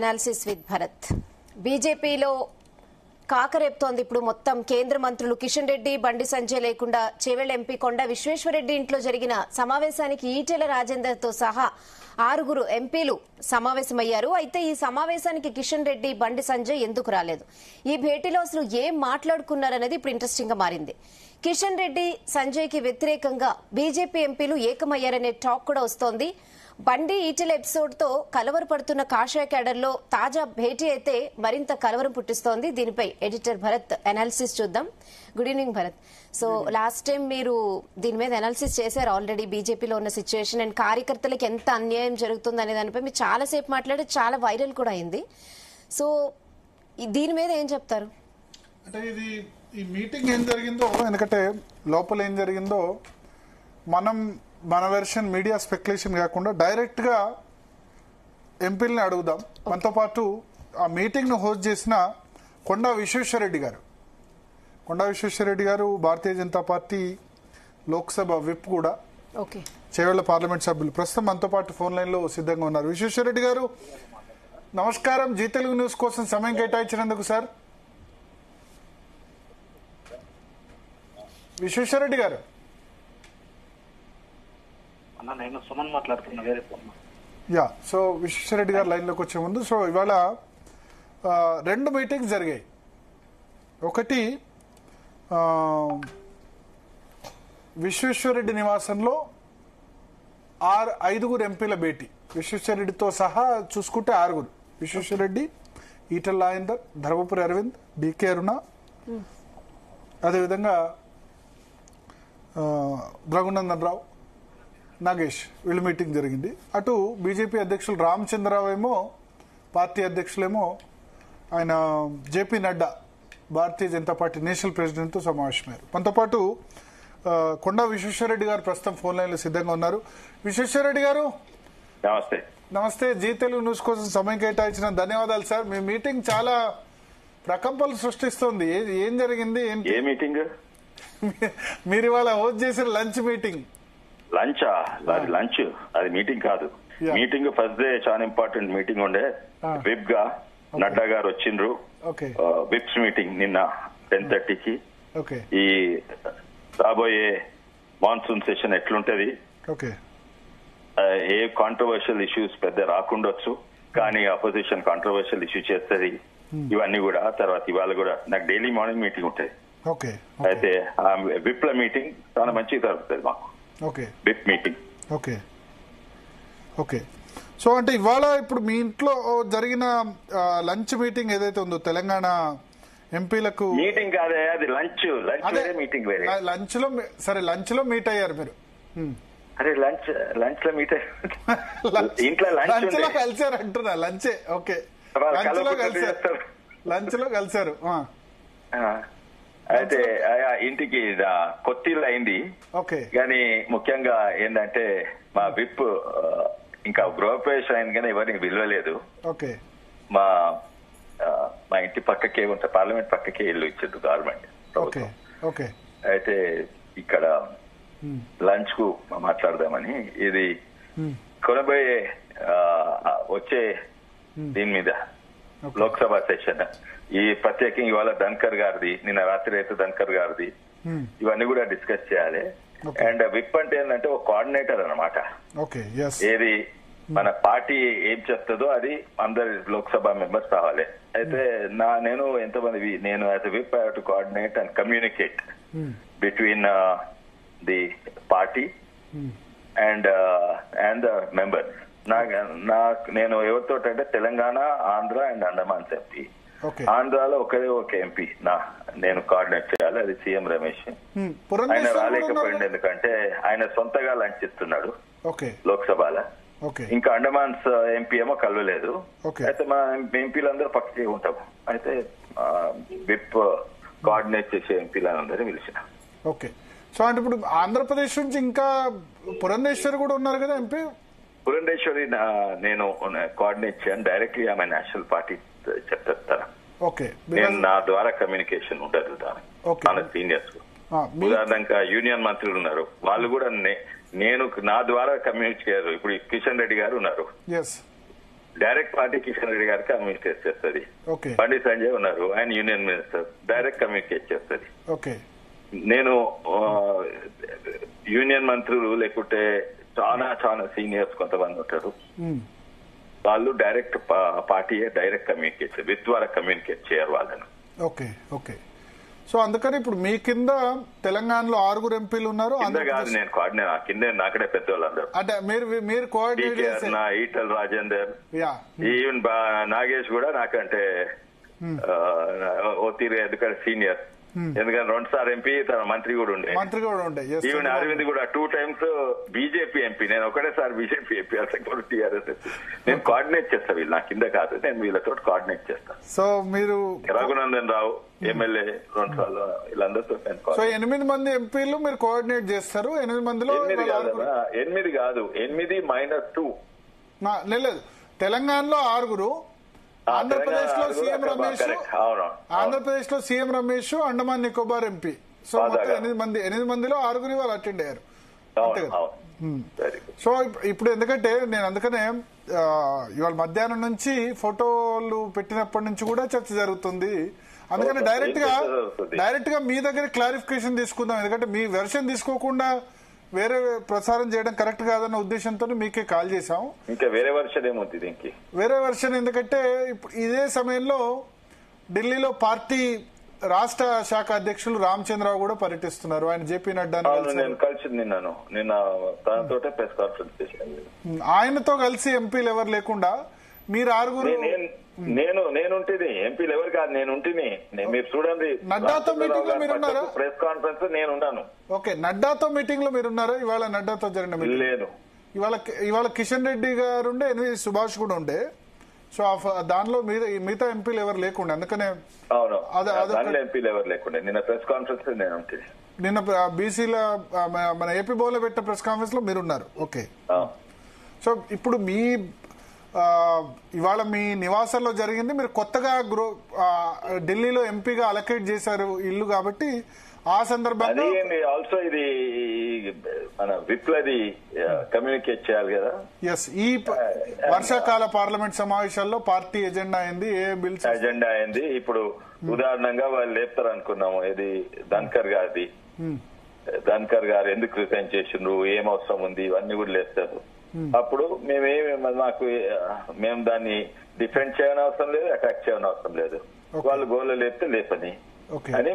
Analysis with Bharat. బీజేపీలో కాకరేపుతోంది ఇప్పుడు మొత్తం. కేంద్ర మంత్రులు కిషన్ రెడ్డి, బండి సంజయ్ లేకుండా చేవెళ్ల ఎంపీ కొండ విశ్వేశ్వరరెడ్డి ఇంట్లో జరిగిన సమావేశానికి ఈటెల రాజేందర్ తో సహా 6 ఎంపీలు సమావేశమయ్యారు. అయితే ఈ సమావేశానికి కిషన్ రెడ్డి, బండి సంజయ్ ఎందుకు రాలేదు? ఈ భేటీలో అసలు ఏం మాట్లాడుకున్నారనేది ఇప్పుడు ఇంట్రెస్టింగ్ గా మారింది. కిషన్ రెడ్డి, సంజయ్ కి వ్యతిరేకంగా బీజేపీ ఎంపీలు ఏకమయ్యారనే టాక్ కూడా వస్తోంది. బండి ఈటెల ఎపిసోడ్ తో కలవరపడుతున్న కాషాయ క్యాడర్ లో తాజా భేటీ అయితే మరింత కలవరం పుట్టిస్తోంది. దీనిపై ఎడిటర్ భరత్ అనాలిసిస్ చూద్దాం. Good evening Bharat. So last time మీరు దీని మీద అనాలిసిస్ చేశారు ఆల్రెడీ, బీజేపీలో ఉన్న సిచ్యువేషన్ అండ్ కార్యకర్తలకు ఎంత అన్యాయం జరుగుతుంది అనే దానిపై మీరు చాలాసేపు మాట్లాడి చాలా వైరల్ కూడా అయింది. సో దీని మీద ఏం చెప్తారు? అంటే ఇది ఈ మీటింగ్ ఏం జరిగిందో, ఎందుకంటే లోపల ఏం జరిగిందో మన వెర్షన్ మీడియా స్పెక్యులేషన్ కాకుండా డైరెక్ట్ గా ఎంపీలని అడుగుదాం. మనతో పాటు ఆ మీటింగ్ ను హోస్ట్ చేసిన కొండా విశ్వేశ్వరరెడ్డి గారు భారతీయ జనతా పార్టీ లోక్సభ విప్ కూడా, చేవెళ్ల పార్లమెంట్ సభ్యులు ప్రస్తుతం మనతో పాటు ఫోన్ లైన్ లో సిద్ధంగా ఉన్నారు. విశ్వేశ్వరరెడ్డి గారు నమస్కారం. జీ తెలుగు న్యూస్ కోసం సమయం కేటాయించినందుకు సార్. విశ్వేశ్వరరెడ్డి గారు, నేను సుమన్ మాట్లాడుతున్నా, వేరే ఫోన్. సో విశ్వేశ్వరరెడ్డి గారు లైన్ లోకి వచ్చే ముందు, సో ఇవాళ 2 మీటింగ్స్ జరిగాయి. ఒకటి విశ్వేశ్వరరెడ్డి నివాసంలో 5 ఎంపీల భేటీ. విశ్వేశ్వరరెడ్డితో సహా చూసుకుంటే 6. విశ్వేశ్వరరెడ్డి, ఈటెల రాజేందర్, ధర్మపురి అరవింద్, డికే అరుణ, అదేవిధంగా రఘునందన్ రావు, నాగేష్, వీళ్ళ మీటింగ్ జరిగింది. అటు బీజేపీ అధ్యక్షులు రామచంద్రరావు ఏమో, పార్టీ అధ్యక్షులేమో ఆయన జేపీ నడ్డా, భారతీయ జనతా పార్టీ నేషనల్ ప్రెసిడెంట్ తో సమావేశమయ్యారు. మనతో పాటు కొండా విశ్వేశ్వరరెడ్డి గారు ప్రస్తుతం ఫోన్ లైన్ లో సిద్ధంగా ఉన్నారు. విశ్వేశ్వరరెడ్డి గారు నమస్తే. నమస్తే. జీ తెలుగు న్యూస్ కోసం సమయం కేటాయించిన ధన్యవాదాలు సార్. మీ మీటింగ్ చాలా ప్రకంపనలు సృష్టిస్తోంది. ఏం జరిగింది? ఏ మీటింగ్? మీరు ఇవాళ హోస్ట్ చేసిన లంచ్ మీటింగ్. లంచా? అది లంచ్, అది మీటింగ్ కాదు. మీటింగ్ ఫస్ట్ డే చాలా ఇంపార్టెంట్ మీటింగ్ ఉండే. విప్ గా నడ్డా గారు వచ్చిండ్రు. విప్స్ మీటింగ్ నిన్న 10:30కి. ఈ రాబోయే మాన్సూన్ సెషన్ ఎట్లుంటది, ఏ కాంట్రవర్షియల్ ఇష్యూస్ పెద్ద రాకుండొచ్చు, కానీ అపోజిషన్ కాంట్రవర్షియల్ ఇష్యూ చేస్తుంది. ఇవన్నీ కూడా తర్వాత ఇవాళ కూడా నాకు డైలీ మార్నింగ్ మీటింగ్ ఉంటుంది. అయితే ఆ విప్ల మీటింగ్ చాలా మంచిగా జరుగుతుంది మాకు. Whip meeting. సో అంటే ఇవాళ ఇప్పుడు మీ ఇంట్లో జరిగిన లంచ్ మీటింగ్ ఏదైతే ఉందో తెలంగాణ ఎంపీలకు మీటింగ్ కాదే, అది లంచ్ మీటింగ్ వేరే. లంచ్ లో సరే, లంచ్ లో మీట్ అయ్యారు మీరు. అరే లంచ్ లో మీట్ ఇంట్లో లంచ్ లో కలిసారు అంటున్నా. లంచే లంచ్ లో కలిసారు. అయితే ఇంటికి కొత్తిల్లు అయింది. కానీ ముఖ్యంగా ఏంటంటే మా విప్ ఇంకా గృహప్రవేశం అయింది కానీ ఎవరికి విలువలేదు. మా ఇంటి పక్కకే ఉంటా, పార్లమెంట్ పక్కకే ఇల్లు ఇచ్చింది గవర్నమెంట్ ప్రభుత్వం. అయితే ఇక్కడ లంచ్ కు మాట్లాడదామని, ఇది కొనబోయే వచ్చే దీని మీద లోక్సభ సెషన్, ఈ ప్రత్యేకంగా ఇవాళ ధన్కర్ గారిది, నిన్న రాత్రి అయితే ధన్కర్ గారిది, ఇవన్నీ కూడా డిస్కస్ చేయాలి. అండ్ విప్ అంటే ఏంటంటే ఒక కోఆర్డినేటర్ అన్నమాట. ఏది మన పార్టీ ఏం చెప్తుందో అది అందరు లోక్సభ మెంబర్స్ రావాలి. అయితే నేను ఎంతమంది నేను as whip I have to coordinate and communicate between the party and the members. నేను ఎవరితో అంటే తెలంగాణ, ఆంధ్ర అండ్ అండమాన్స్ ఎంపీ. ఆంధ్రాలో ఒక ఎంపీ నేను కోఆర్డినేట్ చేయాలి, అది సీఎం రమేష్. ఆయన రాలేకపోయింది ఎందుకంటే ఆయన సొంతగా లంచ్ ఇస్తున్నాడు లోక్సభలో. ఇంకా అండమాన్స్ ఎంపీ ఏమో కలవలేదు. అయితే మా ఎంపీలందరూ పక్కకే ఉంటాము. అయితే విప్ కోఆర్డినేట్ చేసే ఎంపీలందరూ పిలిచిన. సో అంటే ఇప్పుడు ఆంధ్రప్రదేశ్ నుంచి ఇంకా పురంధేశ్వరి కూడా ఉన్నారు కదా ఎంపీ. పురంధేశ్వరి నేను కోఆర్డినేట్ చేయను, డైరెక్ట్లీ ఆమె నేషనల్ పార్టీ చెప్తాను. నేను నా ద్వారా కమ్యూనికేషన్ ఉండదు దానికి సీనియర్స్. ఉదాహరణగా యూనియన్ మంత్రులు ఉన్నారు, వాళ్ళు కూడా నేను నా ద్వారా కమ్యూనికేట్ చేయరు. ఇప్పుడు కిషన్ రెడ్డి గారు ఉన్నారు, డైరెక్ట్ పార్టీ కిషన్ రెడ్డి గారికి కమ్యూనికేట్ చేస్తుంది. ఓకే. బండి సంజయ్ ఉన్నారు, ఆయన యూనియన్ మినిస్టర్, డైరెక్ట్ కమ్యూనికేట్ చేస్తుంది. ఓకే. నేను యూనియన్ మంత్రులు లేకుంటే చాలా చాలా సీనియర్స్ కొంతమంది ఉంటారు, వాళ్ళు direct party direct communicate with ద్వారా కమ్యూనికేట్ చేయరు వాళ్ళను. ఓకే. ఓకే. సో అందుకని ఇప్పుడు మీ కింద తెలంగాణలో 6 ఎంపీలు ఉన్నారు. కాదు, నేను కోఆర్డినేట్ కింద నాకడే పెద్దవాళ్ళందరూ. అంటే మీరు కోఆర్డినేట్ ఈటల్ రాజేందర్, ఈవెన్ నాగేష్ కూడా నాకంటే ఓ తీరు ఎందుకంటే సీనియర్, ఎందుకంటే 2 సార్లు ఎంపీ, తన మంత్రి కూడా ఉండే. ఈవెన్ అరవింద్ కూడా 2 times బీజేపీ ఎంపీ, నేను ఒకటేసారి బీజేపీ ఎంపీ, అసలు టీఆర్ఎస్ ఎంపీ. నేను కోఆర్డినేట్ చేస్తా, వీళ్ళు నా కింద కాదు, నేను వీళ్ళతో కోఆర్డినేట్ చేస్తాను. సో మీరు రఘునందన్ రావు ఎమ్మెల్యే 2 సార్లు, వీళ్ళందరితో సో 8 మంది ఎంపీలు మీరు కోఆర్డినేట్ చేస్తారు. 8 మందిలో 8 కాదు, 8-2 లేదు. తెలంగాణలో 6, ఆంధ్రప్రదేశ్ లో CM Ramesh, Andaman Nicobar MP. So మొత్తం 8 మందిలో 6 వాళ్ళు అటెండ్ అయ్యారు. అంతే కదా. సో ఇప్పుడు ఎందుకంటే నేను అందుకనే ఇవాళ మధ్యాహ్నం నుంచి ఫోటోలు పెట్టినప్పటి నుంచి కూడా చర్చ జరుగుతుంది. అందుకని డైరెక్ట్ గా మీ దగ్గర క్లారిఫికేషన్ తీసుకుందాం, ఎందుకంటే మీ వెర్షన్ తీసుకోకుండా వేరే ప్రసారం చేయడం కరెక్ట్ కాదన్న ఉద్దేశంతో మీకే కాల్ చేశాం. ఇంకా వేరే వెర్షన్ ఏమవుతుంది దీనికి? వేరే వెర్షన్ ఎందుకంటే ఇప్పుడు ఇదే సమయంలో ఢిల్లీలో పార్టీ రాష్ట్ర శాఖ అధ్యక్షులు రామచంద్రరావు కూడా పర్యటిస్తున్నారు. ఆయన జేపీ నడ్డా ప్రెస్ కాన్ఫరెన్స్ చేశాను. ఆయనతో కలిసి ఎంపీలు ఎవరు లేకుండా మీరు 6 నేనుంటేనే ఎంపీలు ఎవరు కాదు, నేనుంటేనే. మీరు చూడండి, నడ్డాతో మీటింగ్ లో మీరున్నారా? ప్రెస్ కాన్ఫరెన్స్ నేనున్నాను. ఓకే. నడ్డాతో మీటింగ్ లో మీరున్నారా? ఇవాళ నడ్డాతో జరిగిన మీటింగ్ లేదు. ఇవాళ కిషన్ రెడ్డి గారు ఉండే, ఎన్వి సుభాష్ కూడా ఉండే. సో దానిలో మిగతా ఎంపీలు ఎవరు లేకుండే, అందుకనే ఎంపీలు ఎవరు లేకుండే. నిన్న ప్రెస్ కాన్ఫరెన్స్ నేను నిన్న బీసీల మన ఏపీ భవన్లో పెట్టిన ప్రెస్ కాన్ఫరెన్స్ లో మీరున్నారు. ఓకే. సో ఇప్పుడు ఇవాళ మీ నివాసంలో జరిగింది, మీరు కొత్తగా ఢిల్లీలో ఎంపీగా అలొకేట్ చేశారు ఇల్లు కాబట్టి ఆ సందర్భంగా ఆల్సో ఇది మన విప్లది కమ్యూనికేట్ చేయాలి కదా. ఎస్. ఈ వర్షాకాల పార్లమెంట్ సమావేశాల్లో పార్టీ ఎజెండా అయింది, ఏ బిల్స్ ఎజెండా అయింది. ఇప్పుడు ఉదాహరణంగా వాళ్ళు లేపుతారు అనుకున్నాము, ఇది ధన్కర్ గారిది. ధన్కర్ గారు ఎందుకు రిజైన్ చేసిండ్రు, ఏం అవసరం ఉంది, ఇవన్నీ కూడా లేపుతారు. అప్పుడు మేము దాన్ని డిఫెండ్ చేయని అవసరం లేదు, అటాక్ చేయని అవసరం లేదు. వాళ్ళు గోల్లో లేపితే లేపని అని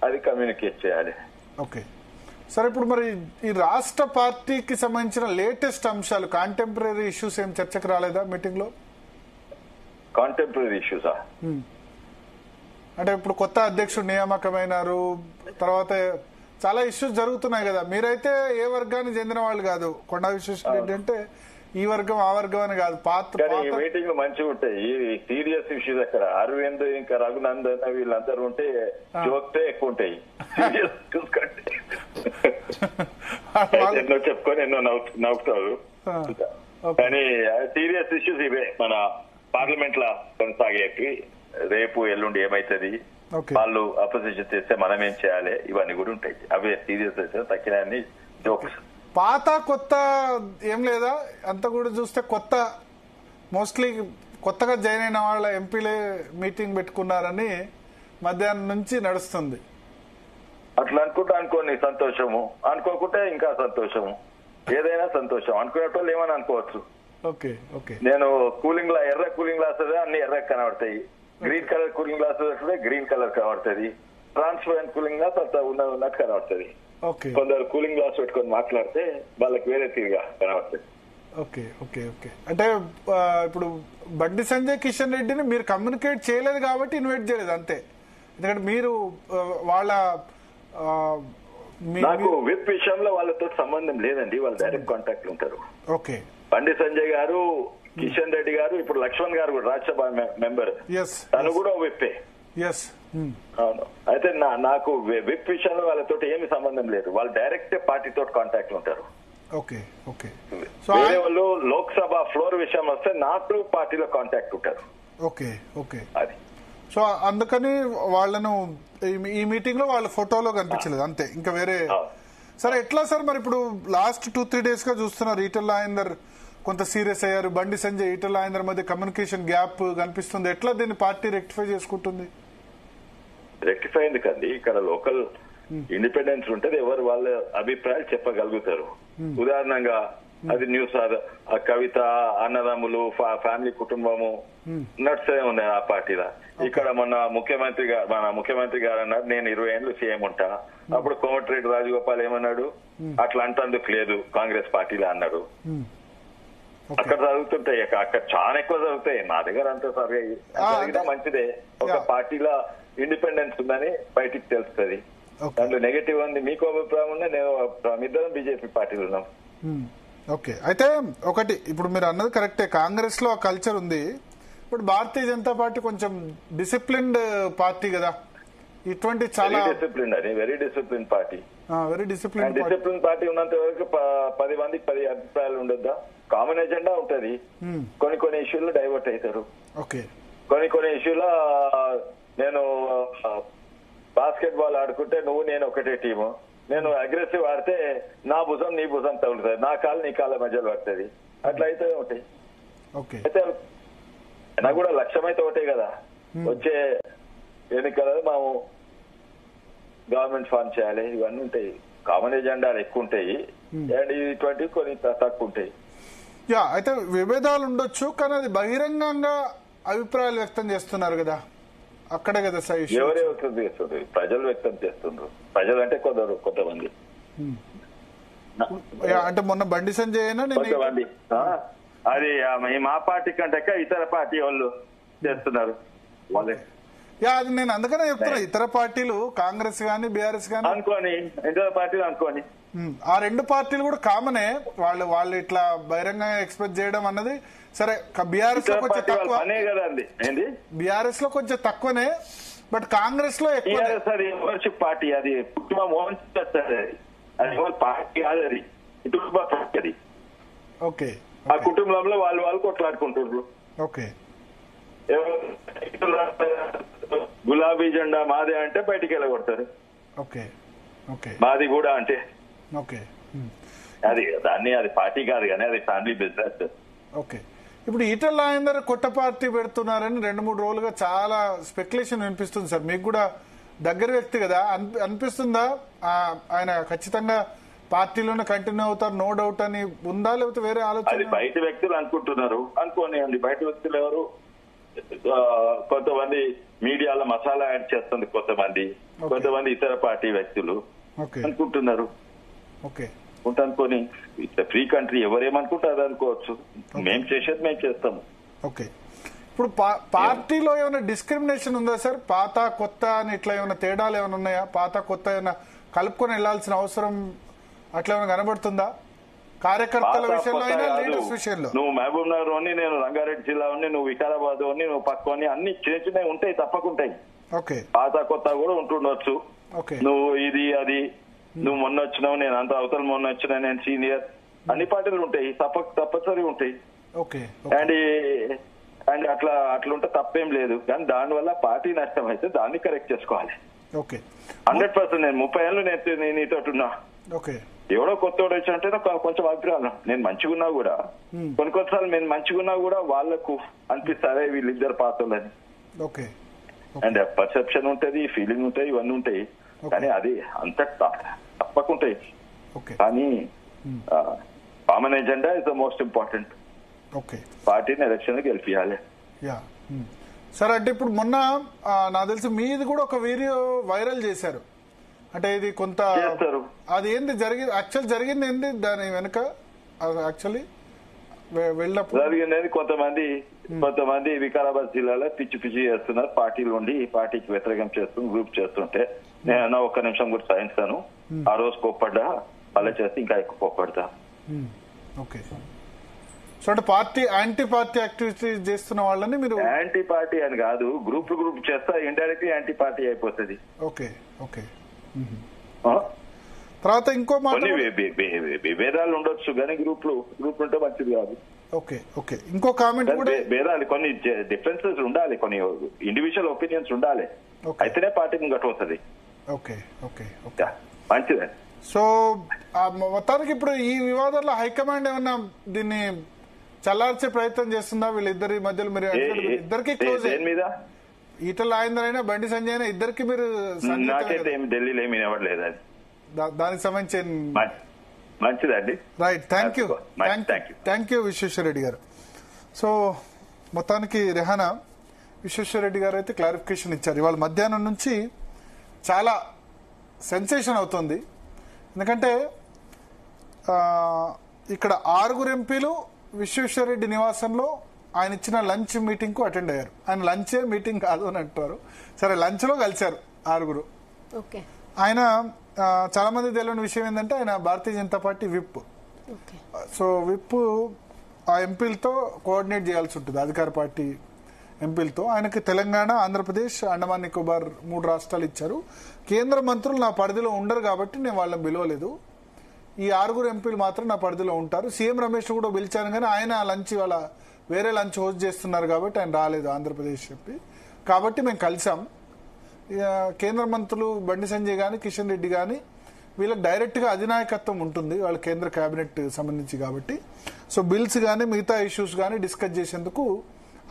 అది కమ్యూనికేట్ చేయాలి. ఓకే. సరే, ఇప్పుడు మరి ఈ రాష్ట్ర పార్టీకి సంబంధించిన లేటెస్ట్ అంశాలు, కాంటెంపరీ ఇష్యూస్ ఏం చర్చకు రాలేదా మీటింగ్ లో? కాంటెంపరీ ఇష్యూసా? అంటే ఇప్పుడు కొత్త అధ్యక్షుడు నియామకమైనారు, తర్వాత చాలా ఇష్యూస్ జరుగుతున్నాయి కదా. మీరైతే ఏ వర్గానికి చెందిన వాళ్ళు కాదు, కొండా విశ్వేశ్వర రెడ్డి అంటే ఈ వర్గం ఆ వర్గం అని కాదు. మీటింగ్ మంచిగా ఉంటాయి. ఈ సీరియస్ ఇష్యూస్ అక్కడ అరవింద్ ఇంకా రఘునందన్ వీళ్ళందరూ ఉంటే జోక్తే ఎక్కువ ఉంటాయి. చూసుకుంటే ఎన్నో చెప్పుకొని ఎన్నో నవ్వుతారు. కానీ సీరియస్ ఇష్యూస్ ఇవే మన పార్లమెంట్ లా కొనసాగేకి. రేపు ఎల్లుండి ఏమైతుంది, వాళ్ళు అపోజిషన్ చేస్తే మనం ఏం చేయాలి, ఇవన్నీ కూడా ఉంటాయి. అవే సీరియస్ తక్కిన జోక్స్. పాత కొత్త ఏం లేదా? అంతా కూడా చూస్తే కొత్త మోస్ట్లీ కొత్తగా జాయిన్ అయిన వాళ్ళ ఎంపీలే మీటింగ్ పెట్టుకున్నారని మధ్యాహ్నం నుంచి నడుస్తుంది. అట్లా అనుకోండి సంతోషము, అనుకోకుంటే ఇంకా సంతోషము. ఏదైనా సంతోషం. అనుకునేటోళ్ళు ఏమని అనుకోవచ్చు. ఓకే. ఓకే. నేను కూలింగ్ ఎర్ర కూలింగ్ గ్లాస్ అన్ని ఎర్ర కనబడతాయి, గ్రీన్ కలర్ కూలింగ్ గ్లాస్ వస్తే గ్రీన్ కలర్ కనబడుతుంది, ట్రాన్స్పరెంట్ కూలింగ్ గ్లాస్ అంతా ఉన్నట్టు కనబడుతుంది. కొందరు కూలింగ్ గ్లాస్ పెట్టుకొని మాట్లాడితే వాళ్ళకి వేరే తీరుగా కనబడుతుంది. ఓకే. ఓకే. ఓకే. అంటే ఇప్పుడు బండి సంజయ్ కిషన్ రెడ్డిని మీరు కమ్యూనికేట్ చేయలేదు కాబట్టి ఇన్వైట్ చేయలేదు అంతే. ఎందుకంటే మీరు వాళ్ళ నాకు విప్ విషయంలో వాళ్ళతో సంబంధం లేదండి, వాళ్ళు డైరెక్ట్ కాంటాక్ట్ ఉంటారు. ఓకే. బండి సంజయ్ గారు, కిషన్ రెడ్డి గారు, ఇప్పుడు లక్ష్మణ్ గారు కూడా రాజ్యసభ మెంబర్, తను కూడా విప్పే. అవును. అయితే నాకు విప్ విషయంలో వాళ్ళతో ఏమి సంబంధం లేదు, వాళ్ళు డైరెక్ట్ పార్టీతో కాంటాక్ట్ ఉంటారు. ఓకే. ఓకే. వేరే వాళ్ళు లోక్సభ ఫ్లోర్ విషయం వస్తే నాకు పార్టీలో కాంటాక్ట్ ఉంటారు. ఓకే. ఓకే. అది సో అందుకని వాళ్ళను ఈ మీటింగ్ లో వాళ్ళ ఫోటోలో కనిపించలేదు అంతే, ఇంకా వేరే. సరే, ఎట్లా సార్ మరి ఇప్పుడు లాస్ట్ 2-3 days గా చూస్తున్నారు ఈటెల రాజేందర్ కొంత సీరియస్ అయ్యారు. బండి సంజయ్ ఈటల రాజేందర్ మధ్య కమ్యూనికేషన్ గ్యాప్ కనిపిస్తుంది. ఎట్లా దీన్ని పార్టీ రెక్టిఫై చేసుకుంటుంది? రెక్టిఫై ఎందుకండి, ఇక్కడ లోకల్ ఇండిపెండెన్స్ ఉంటుంది, ఎవరు వాళ్ళ అభిప్రాయాలు చెప్పగలుగుతారు. ఉదాహరణంగా అది న్యూస్, ఆ కవిత అన్నదమ్ములు ఫ్యామిలీ కుటుంబము నడుస్తూనే ఉన్నాయి ఆ పార్టీలో. ఇక్కడ మన ముఖ్యమంత్రి గారు అన్నారు నేను 20 ఏళ్ళు సీఎం ఉంటా. అప్పుడు కోమటిరెడ్డి రాజగోపాల్ ఏమన్నాడు, అట్లా అంటందుకు లేదు కాంగ్రెస్ పార్టీలో అన్నాడు. అక్కడ జరుగుతుంటాయి, అక్కడ చాలా ఎక్కువ జరుగుతాయి. నా దగ్గర అంతా సరిగా మంచిదే. ఒక పార్టీలో ఇండిపెండెన్స్ ఉందని బయటికి తెలుస్తుంది. దాంట్లో నెగటివ్ ఉంది, మీకు అభిప్రాయం ఉంది, నేను ఇద్దరం బీజేపీ పార్టీలు ఉన్నాం. ఓకే, అయితే ఒకటి ఇప్పుడు మీరు అన్నది కరెక్టే, కాంగ్రెస్ లో ఆ కల్చర్ ఉంది. ఇప్పుడు భారతీయ జనతా పార్టీ కొంచెం డిసిప్లిన్డ్ పార్టీ కదా, ఇటువంటి చాలా డిసిప్లిన్ అని very discipline party. Very discipline party ఉన్నంత వరకు 10 మందికి 10 అభిప్రాయాలు ఉండొద్దా? కామన్ ఎజెండా ఉంటది. కొన్ని ఇష్యూలు డైవర్ట్ అవుతారు. ఓకే, కొన్ని ఇష్యూలో నేను బాస్కెట్ బాల్ ఆడుకుంటే నువ్వు నేను ఒకటే టీము, నేను అగ్రెసివ్ ఆడితే నా భుజం నీ భుజం తగులుతుంది, నా కాలు నీ కాళ్ళ మధ్యలో పడుతుంది, అట్లా అయితే ఉంటాయి. అయితే నాకు కూడా లక్ష్యం అయితే ఒకటే కదా, వచ్చే ఎన్నికలలో మేము గవర్నమెంట్ ఫార్మ్ చేయాలి, ఇవన్నీ ఉంటాయి. కామన్ ఎజెండాలు ఎక్కువ ఉంటాయి అండ్ ఇటువంటి కొన్ని తక్కువ ఉంటాయి. అయితే విభేదాలు ఉండొచ్చు, కానీ అది బహిరంగంగా అభిప్రాయాలు వ్యక్తం చేస్తున్నారు కదా, అక్కడే కదా సైష్. ఎవరే వ్యక్తం చేస్తుంది? ప్రజలు వ్యక్తం చేస్తుండ్రు. ప్రజలు అంటే కొంతమంది అంటే మొన్న బండి సంజయ్ అయినా కొంతమంది అది మా పార్టీ కంటే ఇతర పార్టీ వాళ్ళు చేస్తున్నారు వాళ్ళే. అది నేను అందుకనే చెప్తున్నా, ఇతర పార్టీలు కాంగ్రెస్ గానీ బీఆర్ఎస్ గానీ అనుకోని ఇతర పార్టీలు అనుకోని ఆ రెండు పార్టీలు కూడా కామనే. వాళ్ళు ఇట్లా బహిరంగంగా ఎక్స్ప్రెస్ చేయడం అన్నది సరే. బీఆర్ఎస్ లో కొంచెం తక్కువ, బీఆర్ఎస్ లో కొంచెం తక్కువనే, బట్ కాంగ్రెస్ లో ఎక్కువ. అది ఓవర్షిప్ పార్టీ, అది కుటుంబం పార్టీ కాదు, అది కుటుంబ పార్టీ. అది ఓకే, ఆ కుటుంబంలో వాళ్ళు కొట్లాడుకుంటున్నారు. ఓకే, గులాబీ జెండా మాదే అంటే బయటికి వెళ్ళగొడతారు. ఓకే, ఓకే, మాది కూడా అంటే ఓకే, అది పార్టీ కాదు కానీ అది ఫ్యామిలీ బిజినెస్. ఓకే, ఇప్పుడు ఈటల రాజేందర్ కొత్త పార్టీ పెడుతున్నారని 2-3 రోజులుగా చాలా స్పెక్యులేషన్ వినిపిస్తుంది సార్. మీకు కూడా దగ్గర వ్యక్తి కదా, అనిపిస్తుందా ఆయన ఖచ్చితంగా పార్టీలోనే కంటిన్యూ అవుతారు నో డౌట్ అని ఉందా, లేకపోతే వేరే ఆలోచన? అది బయట వ్యక్తులు అనుకుంటున్నారు, అనుకోనివ్వండి. బయట వ్యక్తులు ఎవరు, కొంతమంది మీడియాలో మసాలా యాడ్ చేస్తుంది, కొంతమంది ఇతర పార్టీ వ్యక్తులు అనుకుంటున్నారు. అనుకోని ఫ్రీ కంట్రీ, ఎవరేమనుకుంటారు అనుకోవచ్చు. మేము చేసేది మేము చేస్తాము. ఓకే, ఇప్పుడు పార్టీలో ఏమైనా డిస్క్రిమినేషన్ ఉందా సార్? పాత కొత్త అని ఇట్లా ఏమైనా తేడాలు ఏమైనా ఉన్నాయా? పాత కొత్త ఏమైనా కలుపుకొని వెళ్లాల్సిన అవసరం అట్లా ఏమైనా కనబడుతుందా కార్యకర్తల విషయంలో అయినా లీడర్స్ విషయంలో? నువ్వు మహబూబ్ నగర్ అని, నేను రంగారెడ్డి జిల్లా అని, నువ్వు వికారాబాద్ అని, నువ్వు పక్కని, అన్ని చిన్న చిన్నవి ఉంటాయి, తప్పకుంటాయి. ఓకే, పాత కొత్త కూడా ఉంటుండొచ్చు. నువ్వు ఇది అది, నువ్వు మొన్న వచ్చినావు, నేను అంత అవతల మొన్న వచ్చినా, నేను సీనియర్, అన్ని పార్టీలు ఉంటాయి, తప్పనిసరి ఉంటాయి. అండ్ అట్లా ఉంటే తప్పేం లేదు. కానీ దానివల్ల పార్టీ నష్టం అయితే దాన్ని కరెక్ట్ చేసుకోవాలి. 100%. నేను 30 ఏళ్ళు నేను నీతో ఉన్నా. ఎవడో కొత్తోడు వచ్చి అంటే కొంచెం అభిప్రాయం, నేను మంచిగున్నా కూడా కొన్నిసార్లు నేను మంచిగున్నా కూడా వాళ్ళకు అనిపిస్తారే వీళ్ళిద్దరు పాత్రలని. అండ్ పర్సెప్షన్ ఉంటది, ఫీలింగ్ ఉంటాయి, ఇవన్నీ ఉంటాయి. కానీ అది అంత తప్పకుంటాయి. కానీ common agenda is the most important. పార్టీని ఎలక్షన్ గెలిపియాలి. సరే, అంటే ఇప్పుడు మొన్న నాకు తెలిసి మీది కూడా ఒక వీడియో వైరల్ చేశారు. అంటే ఇది కొంత అది ఏంది జరిగింది ఏంది దాని వెనుక? యాక్చువల్లీ వెళ్ళినప్పుడు జరిగింది కొంతమంది వికారాబాద్ జిల్లాలో పిచ్చి చేస్తున్నారు. పార్టీలు ఉండి ఈ పార్టీకి వ్యతిరేకం గ్రూప్ చేస్తుంటే నేను ఒక్క నిమిషం కూడా సాధించాను. ఆ రోజు కోప్పడ్డా, అలా చేస్తే ఇంకా ఎక్కువ కోప్పడతా. ఓకే, సో అంటే యాంటీ పార్టీ యాక్టివిటీ చేస్తున్న వాళ్ళని మీరు యాంటీ పార్టీ అని కాదు, గ్రూప్ చేస్తా ఇండైరెక్ట్లీ యాంటీ పార్టీ అయిపోతుంది. Okay, okay. తర్వాత ఇంకో విభేదాలు ఉండొచ్చు కానీ గ్రూప్ ఉంటే మంచిది కాదు. Okay, okay. ఇంకో కామెంట్ కూడా, భేదాలు కొన్ని డిఫరెన్సెస్ ఉండాలి, కొన్ని ఇండివిజువల్ ఒపీనియన్స్ ఉండాలి, అయితేనే పార్టీ ముంగట వస్తుంది. ఓకే, ఓకే, మంచిదే. సో మొత్తానికి ఇప్పుడు ఈ వివాదంలో హైకమాండ్ ఏమన్నా దీన్ని చల్లార్చే ప్రయత్నం చేస్తుందా వీళ్ళిద్దరి మధ్యలో? మీరు ఇద్దరికి క్లోజ్ ఈటల రాజేందర్ అయినా బండి సంజయ్ అయినా ఇద్దరికి మీరు ఢిల్లీలో ఏమి ఇవ్వట్లేదు అది దానికి సంబంధించి మంచిదండి. రైట్, థ్యాంక్ యూ విశ్వేశ్వరరెడ్డి గారు. సో మొత్తానికి రెహానా విశ్వేశ్వరరెడ్డి గారు అయితే క్లారిఫికేషన్ ఇచ్చారు. ఇవాళ మధ్యాహ్నం నుంచి చాలా సెన్సేషన్ అవుతుంది. ఎందుకంటే ఇక్కడ 6 ఎంపీలు విశ్వేశ్వరరెడ్డి నివాసంలో ఆయన ఇచ్చిన లంచ్ మీటింగ్ కు అటెండ్ అయ్యారు. ఆయన లంచే మీటింగ్ కాదు అని అంటారు. సరే, లంచ్ లో కలిశారు 6. ఆయన చాలా మంది తెలియని విషయం ఏంటంటే ఆయన Bharatiya Janata party whip. So whip ఆ ఎంపీలతో కోఆర్డినేట్ చేయాల్సి ఉంటుంది, అధికార పార్టీ ఎంపీలతో. ఆయనకి తెలంగాణ, ఆంధ్రప్రదేశ్, అండమాన్ నికోబార్ 3 రాష్ట్రాలు ఇచ్చారు. కేంద్ర మంత్రులు నా పరిధిలో ఉండరు కాబట్టి నేను వాళ్ళని పిలవలేదు. ఈ 6 ఎంపీలు మాత్రం నా పరిధిలో ఉంటారు. సీఎం రమేష్ కూడా పిలిచాను, కానీ ఆయన లంచ్ వాళ్ళ వేరే లంచ్ హోస్ట్ చేస్తున్నారు కాబట్టి ఆయన రాలేదు ఆంధ్రప్రదేశ్ చెప్పి. కాబట్టి మేము కలిసాం. కేంద్ర మంత్రులు బండి సంజయ్ గాని, కిషన్ రెడ్డి గాని వీళ్ళకి డైరెక్ట్ గా అధినాయకత్వం ఉంటుంది వాళ్ళ కేంద్ర కేబినెట్ సంబంధించి కాబట్టి. సో బిల్స్ గానీ మిగతా ఇష్యూస్ గానీ డిస్కస్ చేసేందుకు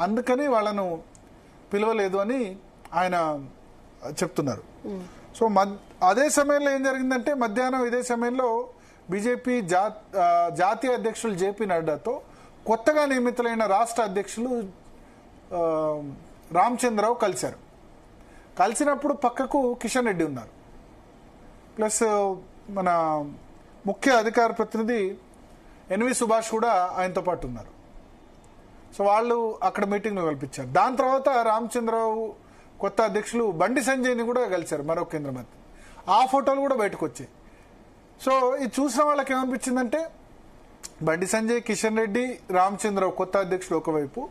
అందుకని వాళ్ళను పిలవలేదు అని ఆయన చెప్తున్నారు. సో అదే సమయంలో ఏం జరిగిందంటే మధ్యాహ్నం ఇదే సమయంలో బీజేపీ జాతీయ అధ్యక్షులు జేపీ నడ్డాతో కొత్తగా నియమితులైన రాష్ట్ర అధ్యక్షులు రామచంద్రరావు కలిశారు. కలిసినప్పుడు పక్కకు కిషన్ రెడ్డి ఉన్నారు, ప్లస్ మన ముఖ్య అధికార ప్రతినిధి ఎన్వి సుభాష్ కూడా ఆయనతో పాటు ఉన్నారు. సో వాళ్ళు అక్కడ మీటింగ్లో కల్పించారు. దాని తర్వాత రామచంద్రరావు కొత్త అధ్యక్షులు బండి సంజయ్ని కూడా కలిశారు, మరో కేంద్ర మంత్రి. ఆ ఫోటోలు కూడా బయటకు వచ్చాయి. సో ఇది చూసిన వాళ్ళకి ఏమనిపించిందంటే బండి సంజయ్, కిషన్ రెడ్డి, రామచంద్రరావు కొత్త అధ్యక్షులు ఒకవైపు,